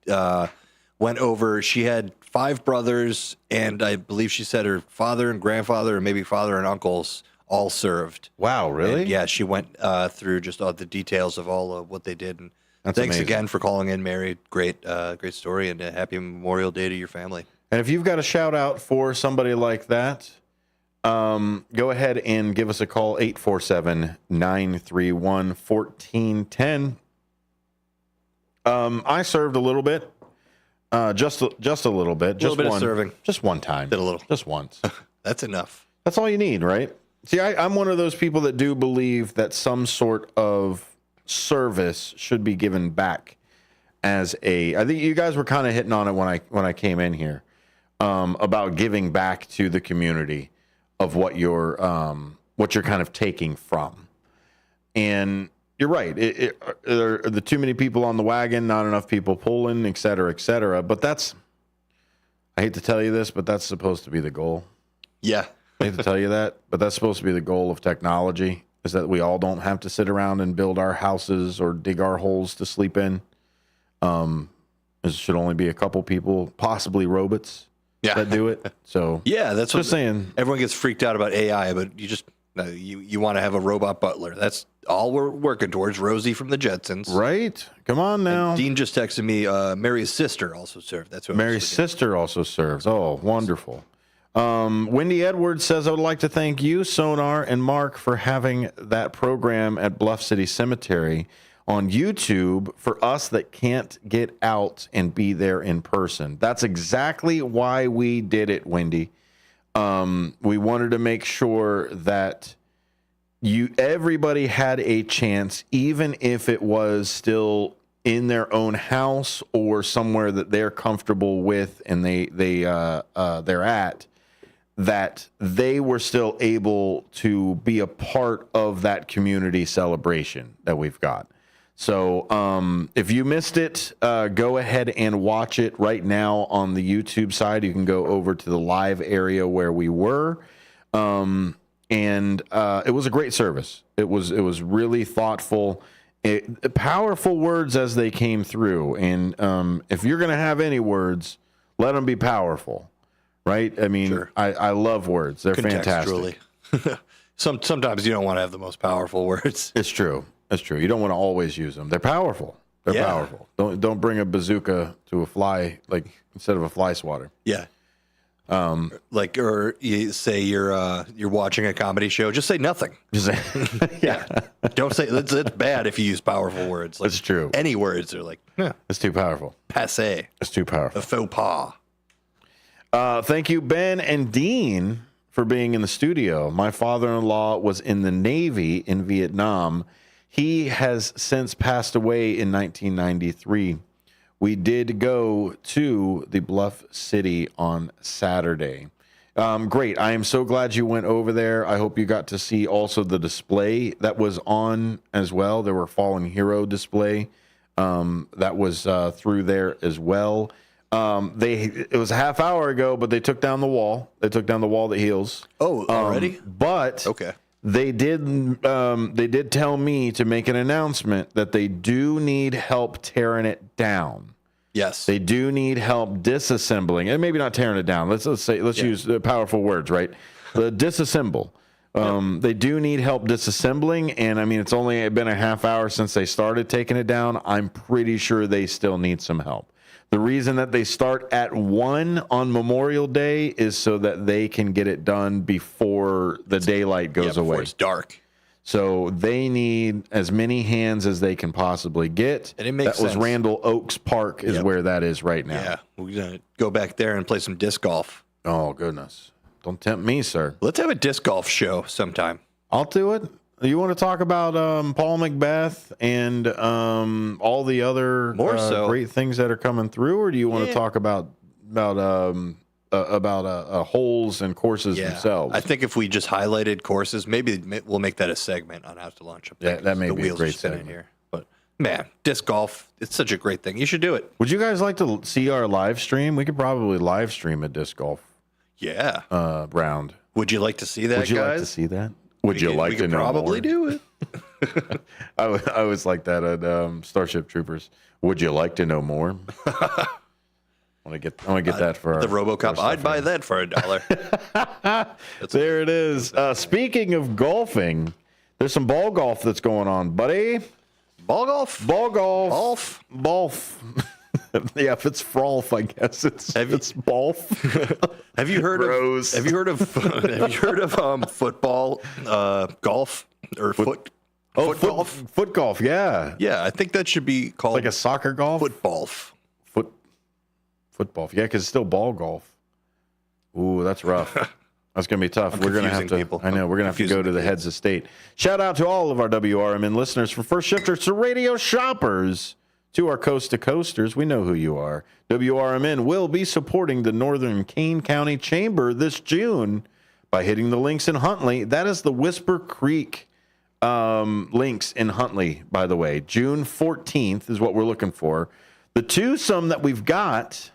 went over. She had 5 brothers, and I believe she said her father and grandfather, or maybe father and uncles, all served. Wow, really? And yeah, she went through just all the details of all of what they did. And That's thanks amazing. again for calling in, Mary. Great story, and a happy Memorial Day to your family. And if you've got a shout out for somebody like that, go ahead and give us a call, 847-931-1410. I served a little bit, just a little bit. Just bit of one, serving. Just one time. Did a little. Just once. That's enough. That's all you need, right? See, I'm one of those people that do believe that some sort of service should be given back I think you guys were kind of hitting on it when I came in here, about giving back to the community of what you're kind of taking from. And you're right. There are too many people on the wagon, not enough people pulling, et cetera, et cetera. But I hate to tell you this, but that's supposed to be the goal. Yeah. I hate to tell you that, but that's supposed to be the goal of technology, is that we all don't have to sit around and build our houses or dig our holes to sleep in. It should only be a couple people, possibly robots, that do it. So yeah, that's just saying. Everyone gets freaked out about AI, but you just you want to have a robot butler. That's all we're working towards. Rosie from the Jetsons, right? Come on now. And Dean just texted me. Mary's sister also served. That's what Mary's sister also serves. Oh, wonderful. Wendy Edwards says, I would like to thank you, Sonar, and Mark for having that program at Bluff City Cemetery on YouTube for us that can't get out and be there in person. That's exactly why we did it, Wendy. We wanted to make sure that everybody had a chance, even if it was still in their own house or somewhere that they're comfortable with and they're at, that they were still able to be a part of that community celebration that we've got. So if you missed it, go ahead and watch it right now on the YouTube side. You can go over to the live area where we were. And it was a great service. It was really thoughtful, powerful words as they came through. And if you're going to have any words, let them be powerful, right? I mean, sure. I love words. They're fantastic. Sometimes you don't want to have the most powerful words. It's true. That's true. You don't want to always use them. They're powerful. They're powerful. Don't bring a bazooka to a fly, like instead of a fly swatter. Yeah. Or you say you're watching a comedy show, just say nothing. Just say, yeah. Don't say it's bad if you use powerful words. That's true. Any words are like, it's too powerful. Passé. It's too powerful. A faux pas. Thank you, Ben and Dean, for being in the studio. My father-in-law was in the Navy in Vietnam. He has since passed away in 1993. We did go to the Bluff City on Saturday. Great. I am so glad you went over there. I hope you got to see also the display that was on as well. There were Fallen Hero display that was through there as well. It was a half hour ago, but they took down the wall. They took down the wall that heals. Oh, already? But okay. They did tell me to make an announcement that they do need help tearing it down. Yes. They do need help disassembling, and maybe not tearing it down. Let's use powerful words, right? The disassemble. They do need help disassembling, and I mean, it's only been a half hour since they started taking it down. I'm pretty sure they still need some help. The reason that they start at 1 on Memorial Day is so that they can get it done before the daylight goes away. Before it's dark. So they need as many hands as they can possibly get. And it makes that was sense. Randall Oaks Park is where that is right now. Yeah, we're going to go back there and play some disc golf. Oh, goodness. Don't tempt me, sir. Let's have a disc golf show sometime. I'll do it. You want to talk about Paul Macbeth and all the other great things that are coming through, or do you want to talk about holes and courses themselves? I think if we just highlighted courses, maybe we'll make that a segment on How to Launch Up. Yeah, that may the be a wheels great are spinning segment. here. But man, disc golf, it's such a great thing. You should do it. Would you guys like to see our live stream? We could probably live stream a disc golf round. Would you like to see that, Would you guys? like to see that? Would you like to know probably more? do it. I was like that at Starship Troopers. Would you like to know more? I want to get that for the RoboCop. I'd buy that for $1. There it is. Speaking of golfing, there's some ball golf that's going on, buddy. Ball golf? Ball golf. Golf. Yeah, if it's frolf, I guess it's golf. Have you heard Gross. of football golf or foot golf? Foot golf, yeah. Yeah, I think that should be called Like a soccer golf? football. Football. Yeah, because it's still ball golf. Ooh, that's rough. That's going to be tough. I'm We're going to have confusing to. people. I know. We're going to have to go to the heads of state. Shout out to all of our WRMN listeners, from first shifters to radio shoppers to our coast to coasters. We know who you are. WRMN will be supporting the Northern Kane County Chamber this June by hitting the links in Huntley. That is the Whisper Creek links in Huntley, by the way. June 14th is what we're looking for. The twosome that we've got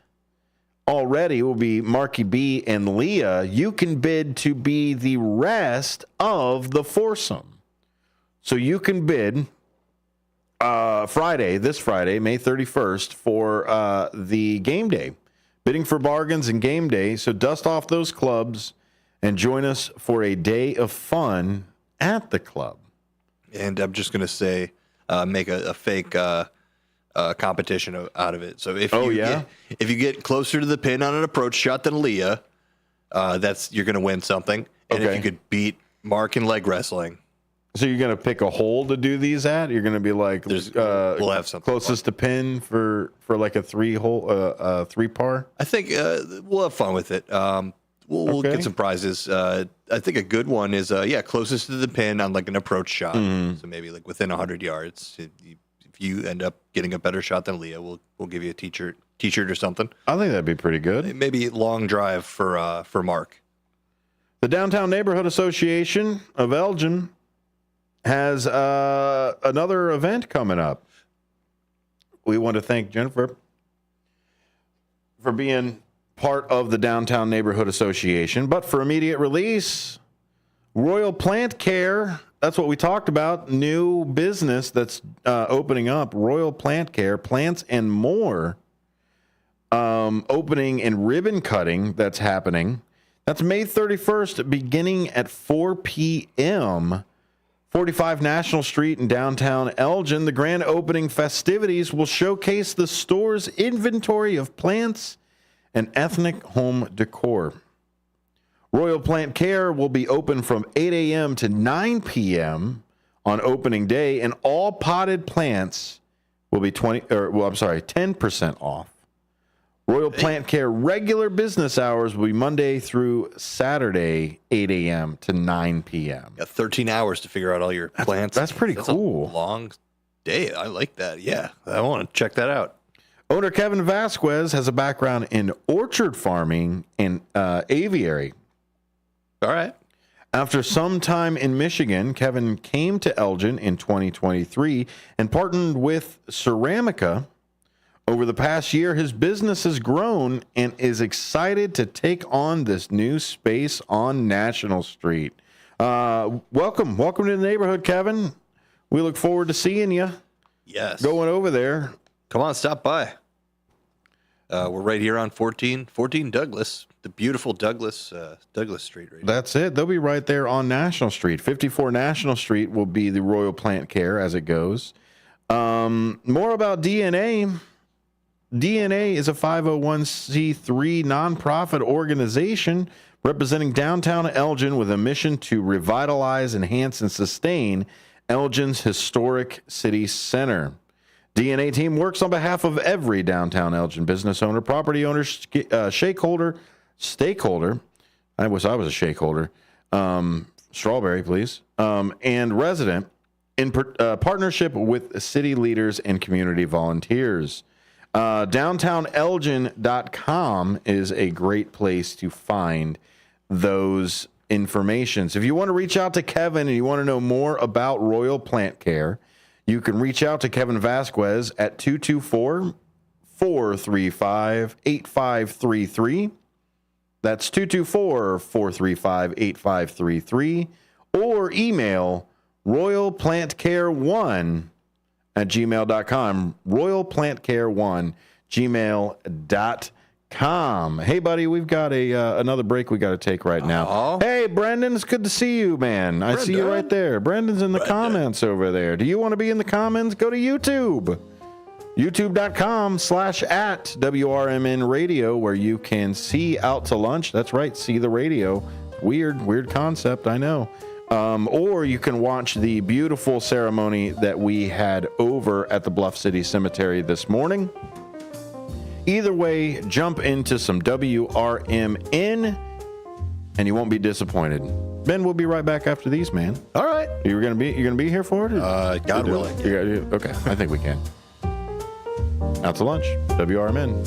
already will be Marky B and Leah. You can bid to be the rest of the foursome. So you can bid this Friday, May 31st, for the game day. Bidding for bargains and game day. So dust off those clubs and join us for a day of fun at the club. And I'm just going to say, make a fake competition out of it. So if you get closer to the pin on an approach shot than Leah, you're going to win something. And if you could beat Mark in leg wrestling. So you're going to pick a hole to do these at? You're going to be like, we'll have something closest to pin for like a 3-par? I think we'll have fun with it. We'll get some prizes. I think a good one is, closest to the pin on like an approach shot. Mm-hmm. So maybe like within 100 yards. If you end up getting a better shot than Leah, we'll give you a t-shirt or something. I think that'd be pretty good. Maybe long drive for Mark. The Downtown Neighborhood Association of Elgin has another event coming up. We want to thank Jennifer for being part of the Downtown Neighborhood Association. But for immediate release, Royal Plant Care, that's what we talked about, new business that's opening up. Royal Plant Care, plants and more, opening and ribbon cutting that's happening. That's May 31st, beginning at 4 p.m., 45 National Street in downtown Elgin. The grand opening festivities will showcase the store's inventory of plants and ethnic home decor. Royal Plant Care will be open from 8 a.m. to 9 p.m. on opening day, and all potted plants will be 10% off. Royal Plant Care regular business hours will be Monday through Saturday, 8 a.m. to 9 p.m. Got 13 hours to figure out all your plants. That's pretty cool. A long day. I like that. Yeah, I want to check that out. Owner Kevin Vasquez has a background in orchard farming and aviary. All right. After some time in Michigan, Kevin came to Elgin in 2023 and partnered with Ceramica. Over the past year, his business has grown and is excited to take on this new space on National Street. Welcome to the neighborhood, Kevin. We look forward to seeing you. Yes. Going over there. Come on, stop by. We're right here on 14 Douglas, the beautiful Douglas Street. Right That's it. They'll be right there on National Street. 54 National Street will be the Royal Plant Care as it goes. More about DNA. DNA is a 501c3 nonprofit organization representing downtown Elgin with a mission to revitalize, enhance, and sustain Elgin's historic city center. DNA team works on behalf of every downtown Elgin business owner, property owner, stakeholder. I wish I was a stakeholder. Strawberry, please. And resident in partnership with city leaders and community volunteers. DowntownElgin.com is a great place to find those informations. If you want to reach out to Kevin and you want to know more about Royal Plant Care, you can reach out to Kevin Vasquez at 224-435-8533. That's 224-435-8533. Or email royalplantcare1@gmail.com. royalplantcare1 gmail.com. Hey, buddy, we've got another break we got to take right now. Hey, Brendan, it's good to see you, man. I see you right there. Brendan's in the comments over there. Do you want to be in the comments? Go to YouTube. YouTube.com/@WRMN Radio, where you can see Out to Lunch. That's right, see the radio. Weird concept, I know. Or you can watch the beautiful ceremony that we had over at the Bluff City Cemetery this morning. Either way, jump into some WRMN, and you won't be disappointed. Ben, we'll be right back after these, man. All right. You're gonna be here for it? God willing. Okay, I think we can. Out to lunch. WRMN.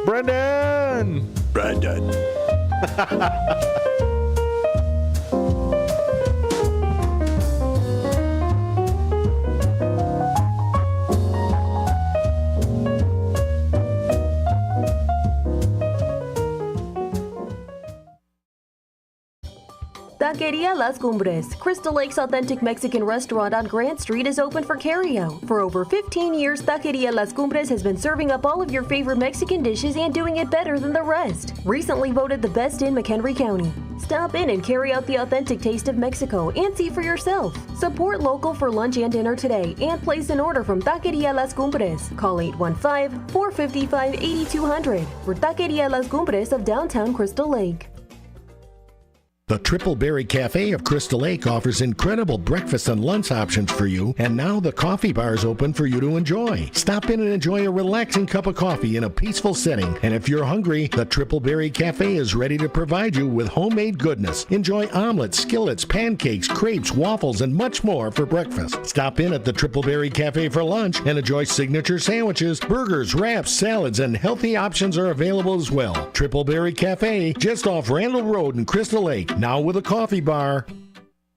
Brendan. Taqueria Las Cumbres, Crystal Lake's authentic Mexican restaurant on Grant Street, is open for carryout. For over 15 years, Taqueria Las Cumbres has been serving up all of your favorite Mexican dishes and doing it better than the rest. Recently voted the best in McHenry County. Stop in and carry out the authentic taste of Mexico and see for yourself. Support local for lunch and dinner today and place an order from Taqueria Las Cumbres. Call 815-455-8200 for Taqueria Las Cumbres of downtown Crystal Lake. The Triple Berry Cafe of Crystal Lake offers incredible breakfast and lunch options for you, and now the coffee bar is open for you to enjoy. Stop in and enjoy a relaxing cup of coffee in a peaceful setting, and if you're hungry, the Triple Berry Cafe is ready to provide you with homemade goodness. Enjoy omelets, skillets, pancakes, crepes, waffles, and much more for breakfast. Stop in at the Triple Berry Cafe for lunch and enjoy signature sandwiches, burgers, wraps, salads, and healthy options are available as well. Triple Berry Cafe, just off Randall Road in Crystal Lake. Now with a coffee bar.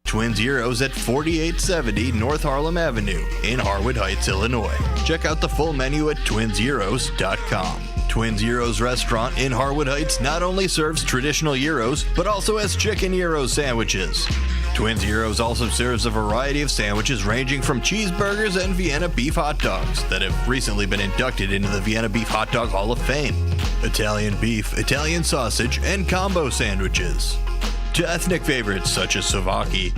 Twin Zeros at 4870 North Harlem Avenue in Harwood Heights, Illinois. Check out the full menu at twinzeros.com. Twin Zeros restaurant in Harwood Heights not only serves traditional gyros, but also has chicken gyro sandwiches. Twin Zeros also serves a variety of sandwiches ranging from cheeseburgers and Vienna beef hot dogs that have recently been inducted into the Vienna Beef Hot Dog Hall of Fame. Italian beef, Italian sausage, and combo sandwiches. To ethnic favorites such as Slovakia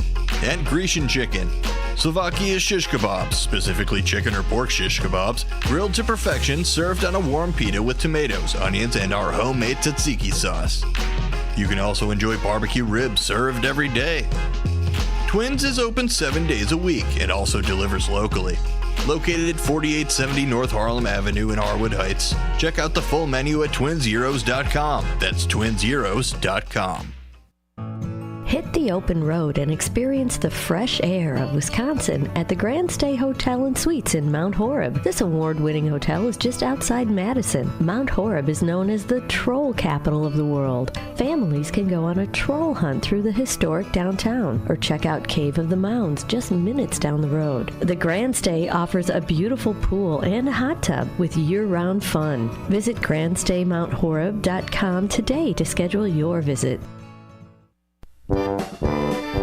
and Grecian chicken. Slovakia is shish kebabs, specifically chicken or pork shish kebabs, grilled to perfection, served on a warm pita with tomatoes, onions, and our homemade tzatziki sauce. You can also enjoy barbecue ribs served every day. Twins is open 7 days a week and also delivers locally. Located at 4870 North Harlem Avenue in Harwood Heights. Check out the full menu at twinzeros.com. That's twinzeros.com. Hit the open road and experience the fresh air of Wisconsin at the Grand Stay Hotel and Suites in Mount Horeb. This award-winning hotel is just outside Madison. Mount Horeb is known as the troll capital of the world. Families can go on a troll hunt through the historic downtown or check out Cave of the Mounds just minutes down the road. The Grand Stay offers a beautiful pool and a hot tub with year-round fun. Visit grandstaymounthoreb.com today to schedule your visit.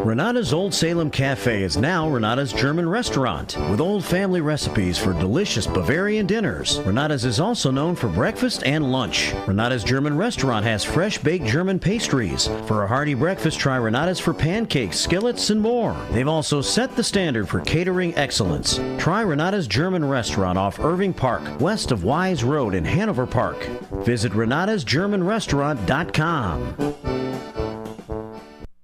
Renata's Old Salem Cafe is now Renata's German restaurant with old family recipes for delicious Bavarian dinners. Renata's is also known for breakfast and lunch. Renata's German restaurant has fresh baked German pastries. For a hearty breakfast, try Renata's for pancakes, skillets, and more. They've also set the standard for catering excellence. Try Renata's German restaurant off Irving Park, west of Wise Road in Hanover Park. Visit renatasgermanrestaurant.com.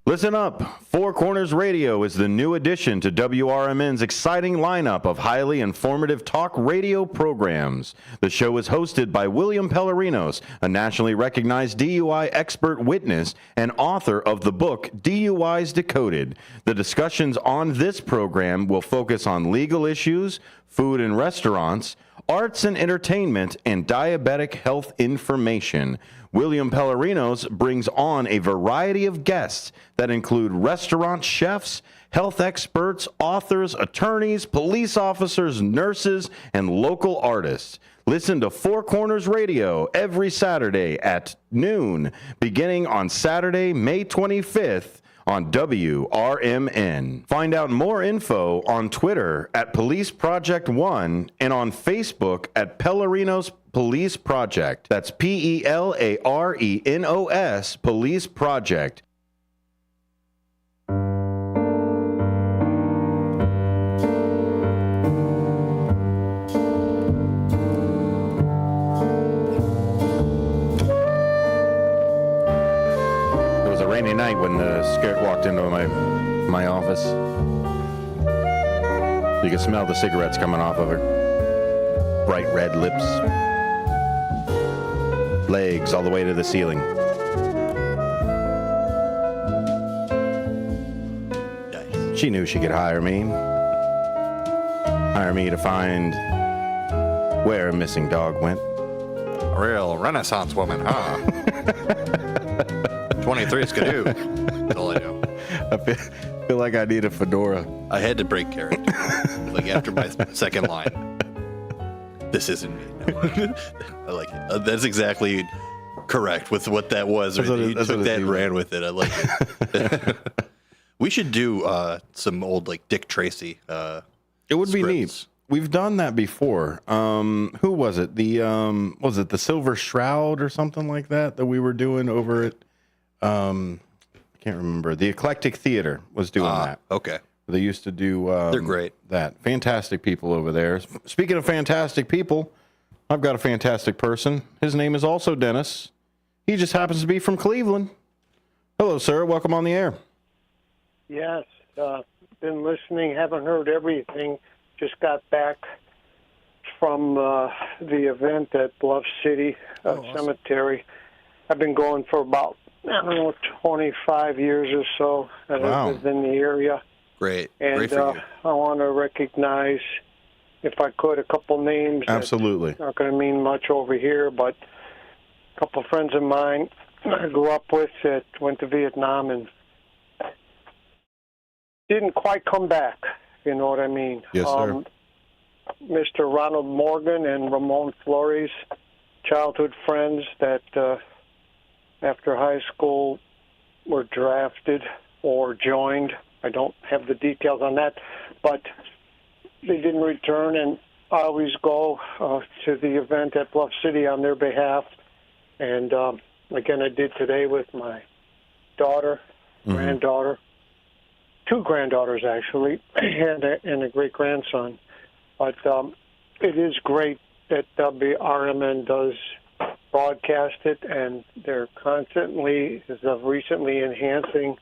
Listen up. Four Corners Radio is the new addition to WRMN's exciting lineup of highly informative talk radio programs. The show is hosted by William Pellerinos, a nationally recognized DUI expert witness and author of the book DUIs Decoded. The discussions on this program will focus on legal issues, food and restaurants, arts and entertainment, and diabetic health information. William Pellerinos brings on a variety of guests that include restaurant chefs, health experts, authors, attorneys, police officers, nurses, and local artists. Listen to Four Corners Radio every Saturday at noon, beginning on Saturday, May 25th, on WRMN. Find out more info on Twitter at Police Project 1 and on Facebook at Pellerinos Police Project. That's PELARENOS Police Project. Rainy night when Scarrett walked into my office. You could smell the cigarettes coming off of her. Bright red lips. Legs all the way to the ceiling. Nice. She knew she could hire me. Hire me to find where a missing dog went. A real Renaissance woman, huh? 23 skidoo. That's all I know. I feel like I need a fedora. I had to break character. Like after my second line. This isn't me. No. I like it. That's exactly correct with what that was. You took that and ran with it. I like it. We should do some old like Dick Tracy. It would be neat. We've done that before. Who was it? The Silver Shroud or something like that we were doing over at I can't remember. The Eclectic Theater was doing that. Okay. They used to do they're great. That. Fantastic people over there. Speaking of fantastic people, I've got a fantastic person. His name is also Dennis. He just happens to be from Cleveland. Hello, sir. Welcome on the air. Yes. Been listening. Haven't heard everything. Just got back from the event at Bluff City Cemetery. I've been going for about, 25 years or so. I've lived in the area. Great. And Great for you. I want to recognize, if I could, a couple names. Absolutely. Not going to mean much over here, but a couple friends of mine I grew up with that went to Vietnam and didn't quite come back. You know what I mean? Yes, sir. Mr. Ronald Morgan and Ramon Flores, childhood friends that after high school were drafted or joined. I don't have the details on that, but they didn't return, and I always go to the event at Bluff City on their behalf. And again, I did today with my daughter, granddaughter, two granddaughters actually, and a great-grandson. But it is great that WRMN does broadcast it, and they're constantly, as of recently, enhancing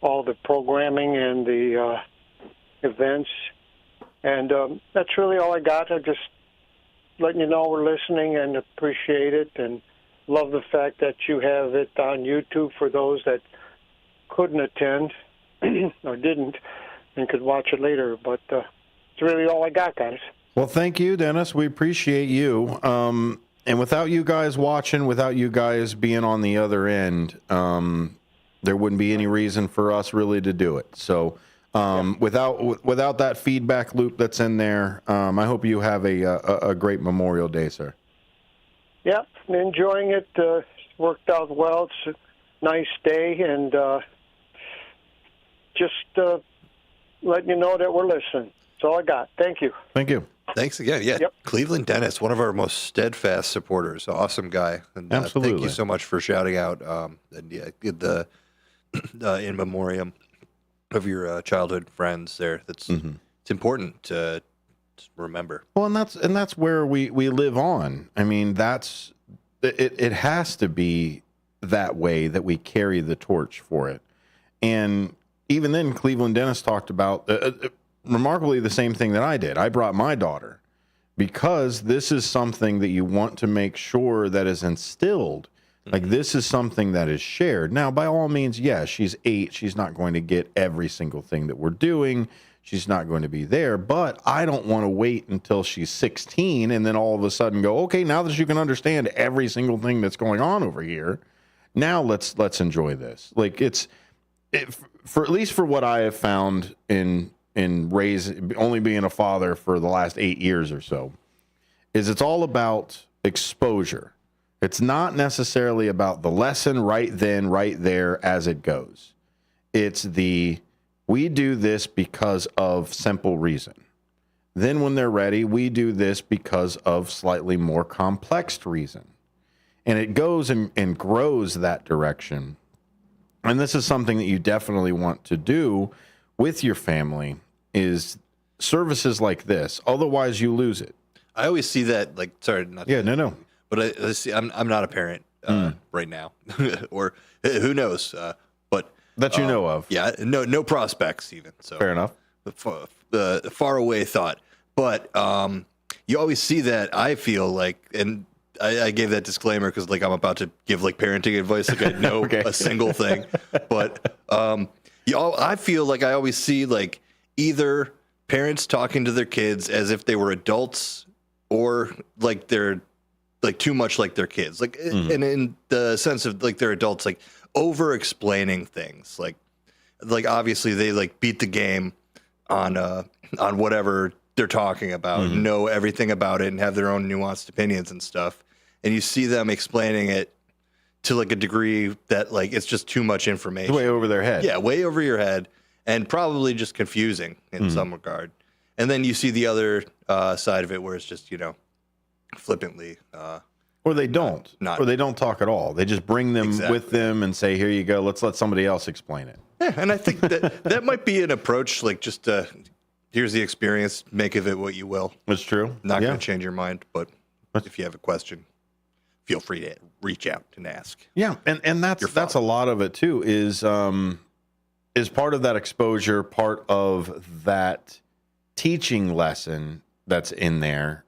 all the programming and the events. And that's really all I got. I'm just letting you know we're listening and appreciate it, and love the fact that you have it on YouTube for those that couldn't attend or didn't and could watch it later. But it's really all I got, guys. Well, thank you, Dennis. We appreciate you. And without you guys watching, without you guys being on the other end, there wouldn't be any reason for us really to do it. So without that feedback loop that's in there, I hope you have a great Memorial Day, sir. Yep, enjoying it. Worked out well. It's a nice day, and just letting you know that we're listening. That's all I got. Thank you. Thank you. Thanks again. Yeah, Yep. Cleveland Dennis, one of our most steadfast supporters. Awesome guy. And, Absolutely. Thank you so much for shouting out the in memoriam of your childhood friends there. That's it's important to remember. Well, and that's where we live on. I mean, that's it has to be that way that we carry the torch for it. And even then, Cleveland Dennis talked about remarkably the same thing that I did. I brought my daughter because this is something that you want to make sure that is instilled. Like, this is something that is shared. Now, by all means, yes, she's 8. She's not going to get every single thing that we're doing. She's not going to be there. But I don't want to wait until she's 16 and then all of a sudden go, okay, now that you can understand every single thing that's going on over here, now let's enjoy this. Like, for at least for what I have found in raising, only being a father for the last 8 years or so, is it's all about exposure. It's not necessarily about the lesson right then, right there as it goes. It's we do this because of simple reason. Then when they're ready, we do this because of slightly more complex reason. And it goes and grows that direction. And this is something that you definitely want to do with your family, is services like this. Otherwise, you lose it. I always see that, like, sorry. No. But I see, I'm not a parent right now, or who knows. But that you know of, yeah, no prospects even. So fair enough. The far away thought, but you always see that. I feel like, and I gave that disclaimer because, like, I'm about to give, like, parenting advice, like I know okay. a single thing, but I feel like I always see, like, either parents talking to their kids as if they were adults, or like they're like too much like their kids, like, and in the sense of, like, they're adults, like, over explaining things, like obviously they, like, beat the game on whatever they're talking about, know everything about it and have their own nuanced opinions and stuff. And you see them explaining it to, like, a degree that, like, it's just too much information. Way over their head. Yeah, way over your head, and probably just confusing in some regard. And then you see the other side of it where it's just, flippantly. Or they don't. Or they don't talk at all. They just bring them with them and say, here you go, let's let somebody else explain it. Yeah, and I think that might be an approach, like, just here's the experience, make of it what you will. That's true. Not going to change your mind, but if you have a question, feel free to reach out and ask. Yeah, and that's a lot of it too, is part of that exposure, part of that teaching lesson that's in there,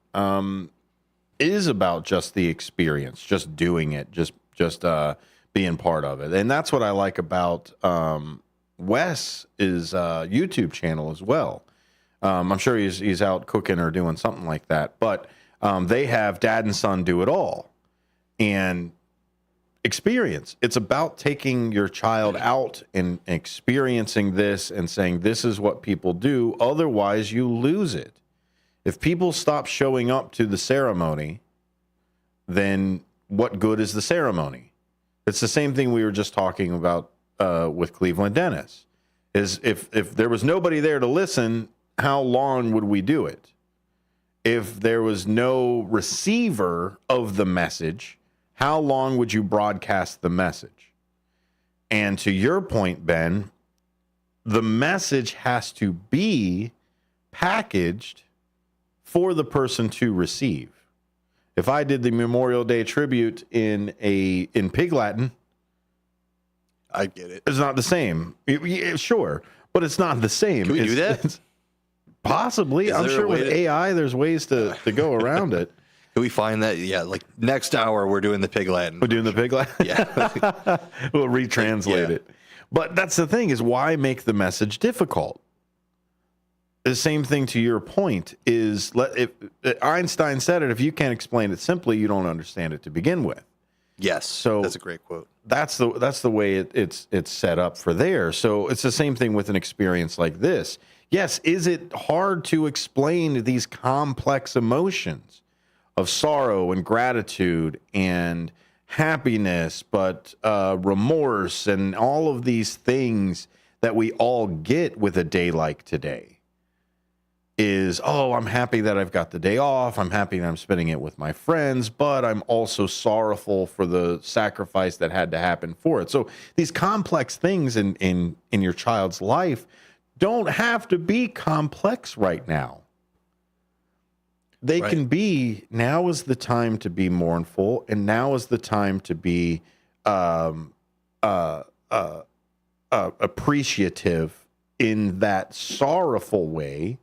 is about just the experience, just doing it, just being part of it. And that's what I like about Wes' YouTube channel as well. I'm sure he's out cooking or doing something like that, but they have Dad and Son Do It All. And experience. It's about taking your child out and experiencing this and saying, this is what people do. Otherwise, you lose it. If people stop showing up to the ceremony, then what good is the ceremony? It's the same thing we were just talking about with Cleveland Dennis. Is if there was nobody there to listen, how long would we do it? If there was no receiver of the message, how long would you broadcast the message? And to your point, Ben, the message has to be packaged for the person to receive. If I did the Memorial Day tribute in Pig Latin, I get it. It's not the same. Sure, but it's not the same. Can we do that? Possibly. I'm sure with AI, there's ways to go around it. Can we find that? Yeah, like next hour we're doing the Pig Latin. We're doing the Pig Latin? Yeah. We'll retranslate it. But that's the thing, is why make the message difficult? The same thing to your point is, if Einstein said it, if you can't explain it simply, you don't understand it to begin with. Yes. So that's a great quote. That's the way it's set up for there. So it's the same thing with an experience like this. Yes, is it hard to explain these complex emotions of sorrow and gratitude and happiness, but remorse and all of these things that we all get with a day like today is, oh, I'm happy that I've got the day off. I'm happy that I'm spending it with my friends, but I'm also sorrowful for the sacrifice that had to happen for it. So these complex things in your child's life don't have to be complex right now. They can be, now is the time to be mournful, and now is the time to be appreciative in that sorrowful way.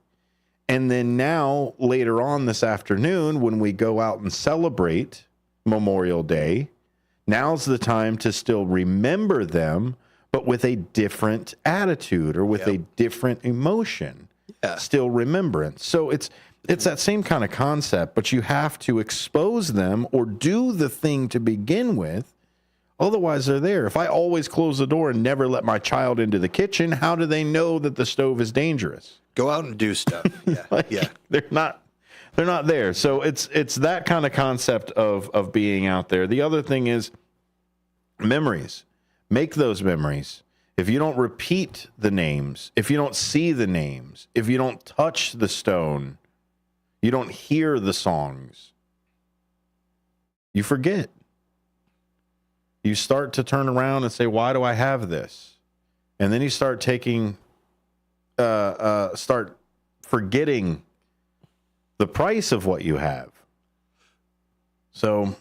And then now, later on this afternoon, when we go out and celebrate Memorial Day, now's the time to still remember them, but with a different attitude or with a different emotion. Still remembrance. So it's that same kind of concept, but you have to expose them or do the thing to begin with. Otherwise, they're there. If I always close the door and never let my child into the kitchen, how do they know that the stove is dangerous? Go out and do stuff. Yeah, They're not there. So it's that kind of concept of being out there. The other thing is memories. Make those memories. If you don't repeat the names, if you don't see the names, if you don't touch the stone, you don't hear the songs, you forget. You start to turn around and say, why do I have this? And then you start start forgetting the price of what you have. So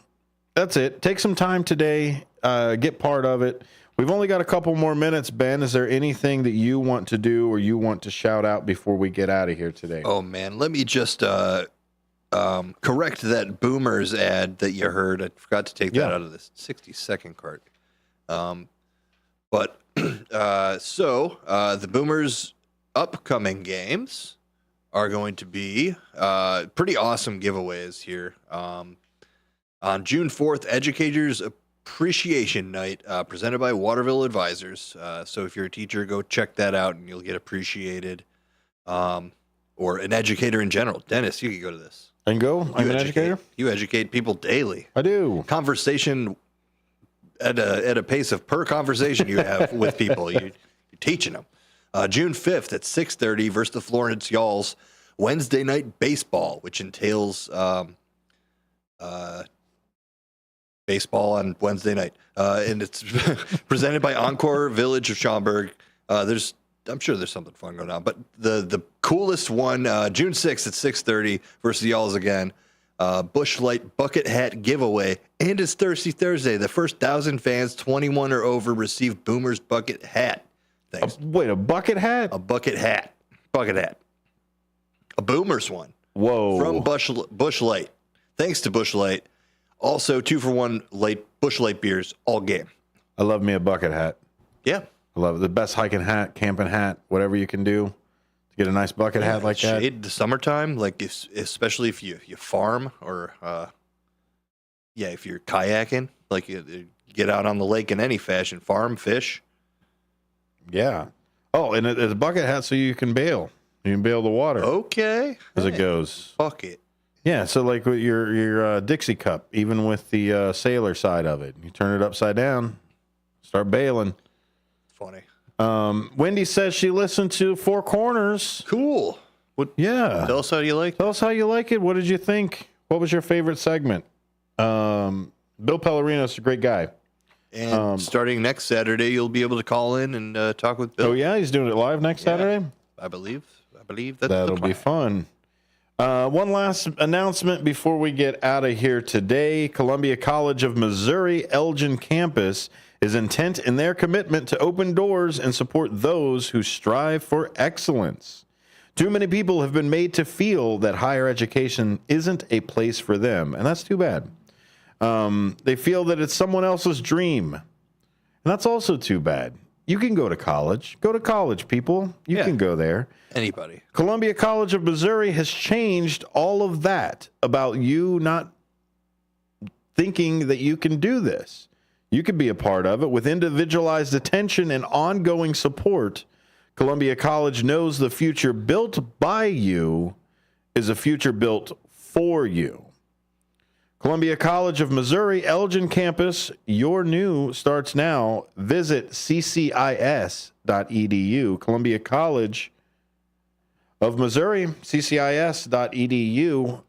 that's it. Take some time today. Get part of it. We've only got a couple more minutes. Ben, is there anything that you want to do or you want to shout out before we get out of here today? Oh, man. Let me just correct that Boomers ad that you heard. I forgot to take that out of the 60-second cart. But the Boomers' upcoming games are going to be pretty awesome giveaways here. On June 4th, Educators Appreciation Night, presented by Waterville Advisors. So if you're a teacher, go check that out and you'll get appreciated. Or an educator in general. Dennis, you could go to this. And go? I'm an educator? You educate people daily. I do. Conversation at a pace of per conversation you have with people. You're teaching them. June 5th at 6:30 versus the Florence Yalls. Wednesday night baseball, which entails baseball on Wednesday night. And it's presented by Encore Village of Schaumburg. I'm sure there's something fun going on, but the coolest one, June 6th at 6:30 versus the Yalls again. Busch Light bucket hat giveaway, and it's Thirsty Thursday. The first 1,000 fans 21 or over receive Boomer's bucket hat. Thanks. A bucket hat? A bucket hat. Bucket hat. A Boomers one. Whoa. From Busch Light. Thanks to Busch Light. Also, 2-for-1 Busch Light beers all game. I love me a bucket hat. Yeah. I love it. The best hiking hat, camping hat, whatever you can do to get a nice bucket hat like that. Shade the summertime, especially if you farm or if you're kayaking, like you get out on the lake in any fashion, farm, fish. Yeah. Oh, and it's a bucket hat so you can bail. You can bail the water. Okay. As it goes. Bucket. Yeah, so like with your Dixie cup, even with the sailor side of it, you turn it upside down, start bailing. Funny. Wendy says she listened to Four Corners. Cool. Yeah. Tell us how you like it. Tell us how you like it. What did you think? What was your favorite segment? Bill Pellerino's a great guy. And starting next Saturday, you'll be able to call in and talk with Bill. Oh, yeah? He's doing it live next Saturday? I believe that's That'll be fun. One last announcement before we get out of here today. Columbia College of Missouri Elgin campus is intent in their commitment to open doors and support those who strive for excellence. Too many people have been made to feel that higher education isn't a place for them, and that's too bad. They feel that it's someone else's dream, and that's also too bad. You can go to college. Go to college, people. You can go there. Anybody. Columbia College of Missouri has changed all of that about you not thinking that you can do this. You could be a part of it with individualized attention and ongoing support. Columbia College knows the future built by you is a future built for you. Columbia College of Missouri, Elgin campus, your new starts now. Visit ccis.edu. Columbia College of Missouri, ccis.edu.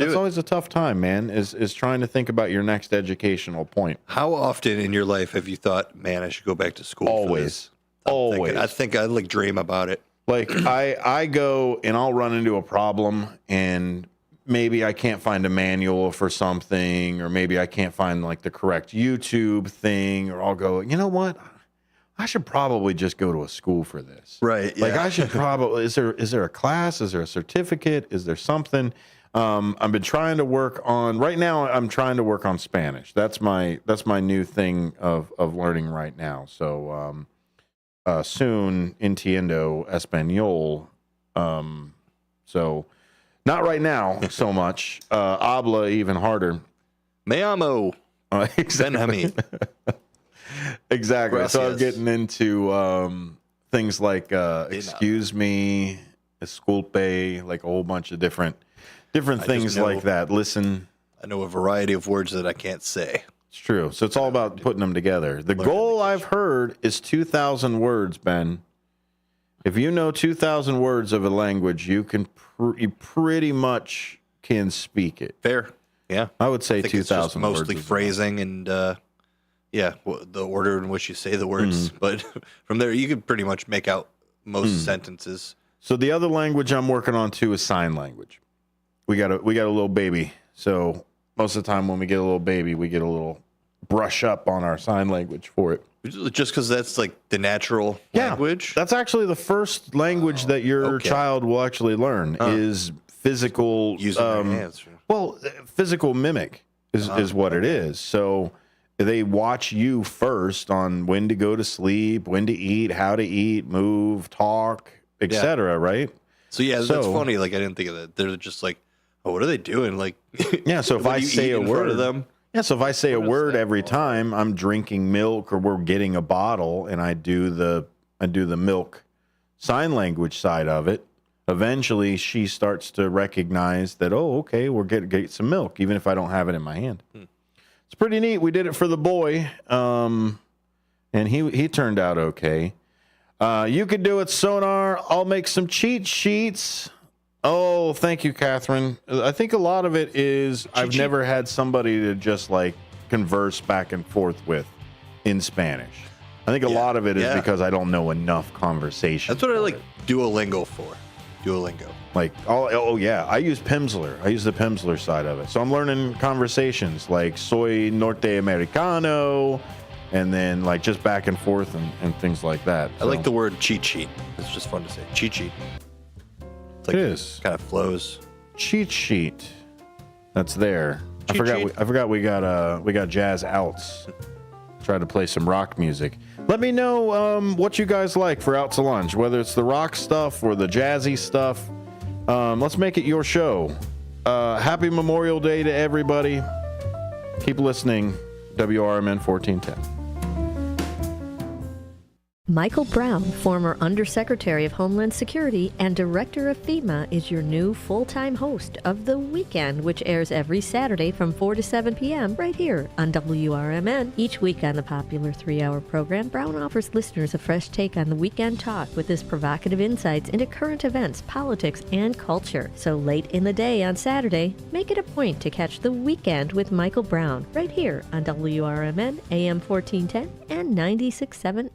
It's always a tough time, man, is trying to think about your next educational point. How often in your life have you thought, man, I should go back to school? Always. Always. I think I like dream about it. Like I go and I'll run into a problem and maybe I can't find a manual for something, or maybe I can't find like the correct YouTube thing, or I'll go, you know what? I should probably just go to a school for this. Right. Like I should probably, is there a class? Is there a certificate? Is there something? I've been trying to work on, right now I'm trying to work on Spanish. That's my new thing of learning right now. So soon entiendo español. So not right now so much. Habla even harder. Me amo. Exactly. Exactly. Gracias. So I'm getting into things like excuse me, disculpe, like a whole bunch of different things like that. Listen. I know a variety of words that I can't say. It's true. So it's all about putting them together. The goal I've heard is 2,000 words, Ben. If you know 2,000 words of a language, you pretty much can speak it. Fair. Yeah. I would say 2,000 words. Mostly phrasing and, the order in which you say the words. But from there, you could pretty much make out most sentences. So the other language I'm working on, too, is sign language. We got a little baby. So most of the time when we get a little baby, we get a little brush up on our sign language for it. Just because that's like the natural language? That's actually the first language that your child will actually learn is physical. Using their hands. Well, physical mimic is what it is. So they watch you first on when to go to sleep, when to eat, how to eat, move, talk, etc. Right? So that's funny. Like I didn't think of that. They're just like, oh, what are they doing? Like, so if I say a word of them. Yeah, so if I say a word every time, I'm drinking milk or we're getting a bottle, and I do the milk sign language side of it. Eventually, she starts to recognize that, oh, okay, we're get some milk, even if I don't have it in my hand. It's pretty neat. We did it for the boy, and he turned out okay. You could do it, Sonar. I'll make some cheat sheets. Oh, thank you, Catherine. I think a lot of it is I've never had somebody to just like converse back and forth with in Spanish. I think a lot of it is because I don't know enough conversation. That's what I like Duolingo for. Duolingo. Like, I use Pimsleur. I use the Pimsleur side of it. So I'm learning conversations like soy norteamericano, and then like just back and forth and things like that. I like the word cheat sheet. It's just fun to say. Cheat sheet. It is. Kind of flows. Cheat sheet. That's there. I forgot we got Jazz Outs. Try to play some rock music. Let me know what you guys like for Out to Lunch, whether it's the rock stuff or the jazzy stuff. Let's make it your show. Happy Memorial Day to everybody. Keep listening. WRMN 1410. Michael Brown, former Undersecretary of Homeland Security and Director of FEMA, is your new full-time host of The Weekend, which airs every Saturday from 4 to 7 p.m. right here on WRMN. Each week on the popular 3-hour program, Brown offers listeners a fresh take on the weekend talk with his provocative insights into current events, politics, and culture. So late in the day on Saturday, make it a point to catch The Weekend with Michael Brown right here on WRMN, AM 1410 and 96.7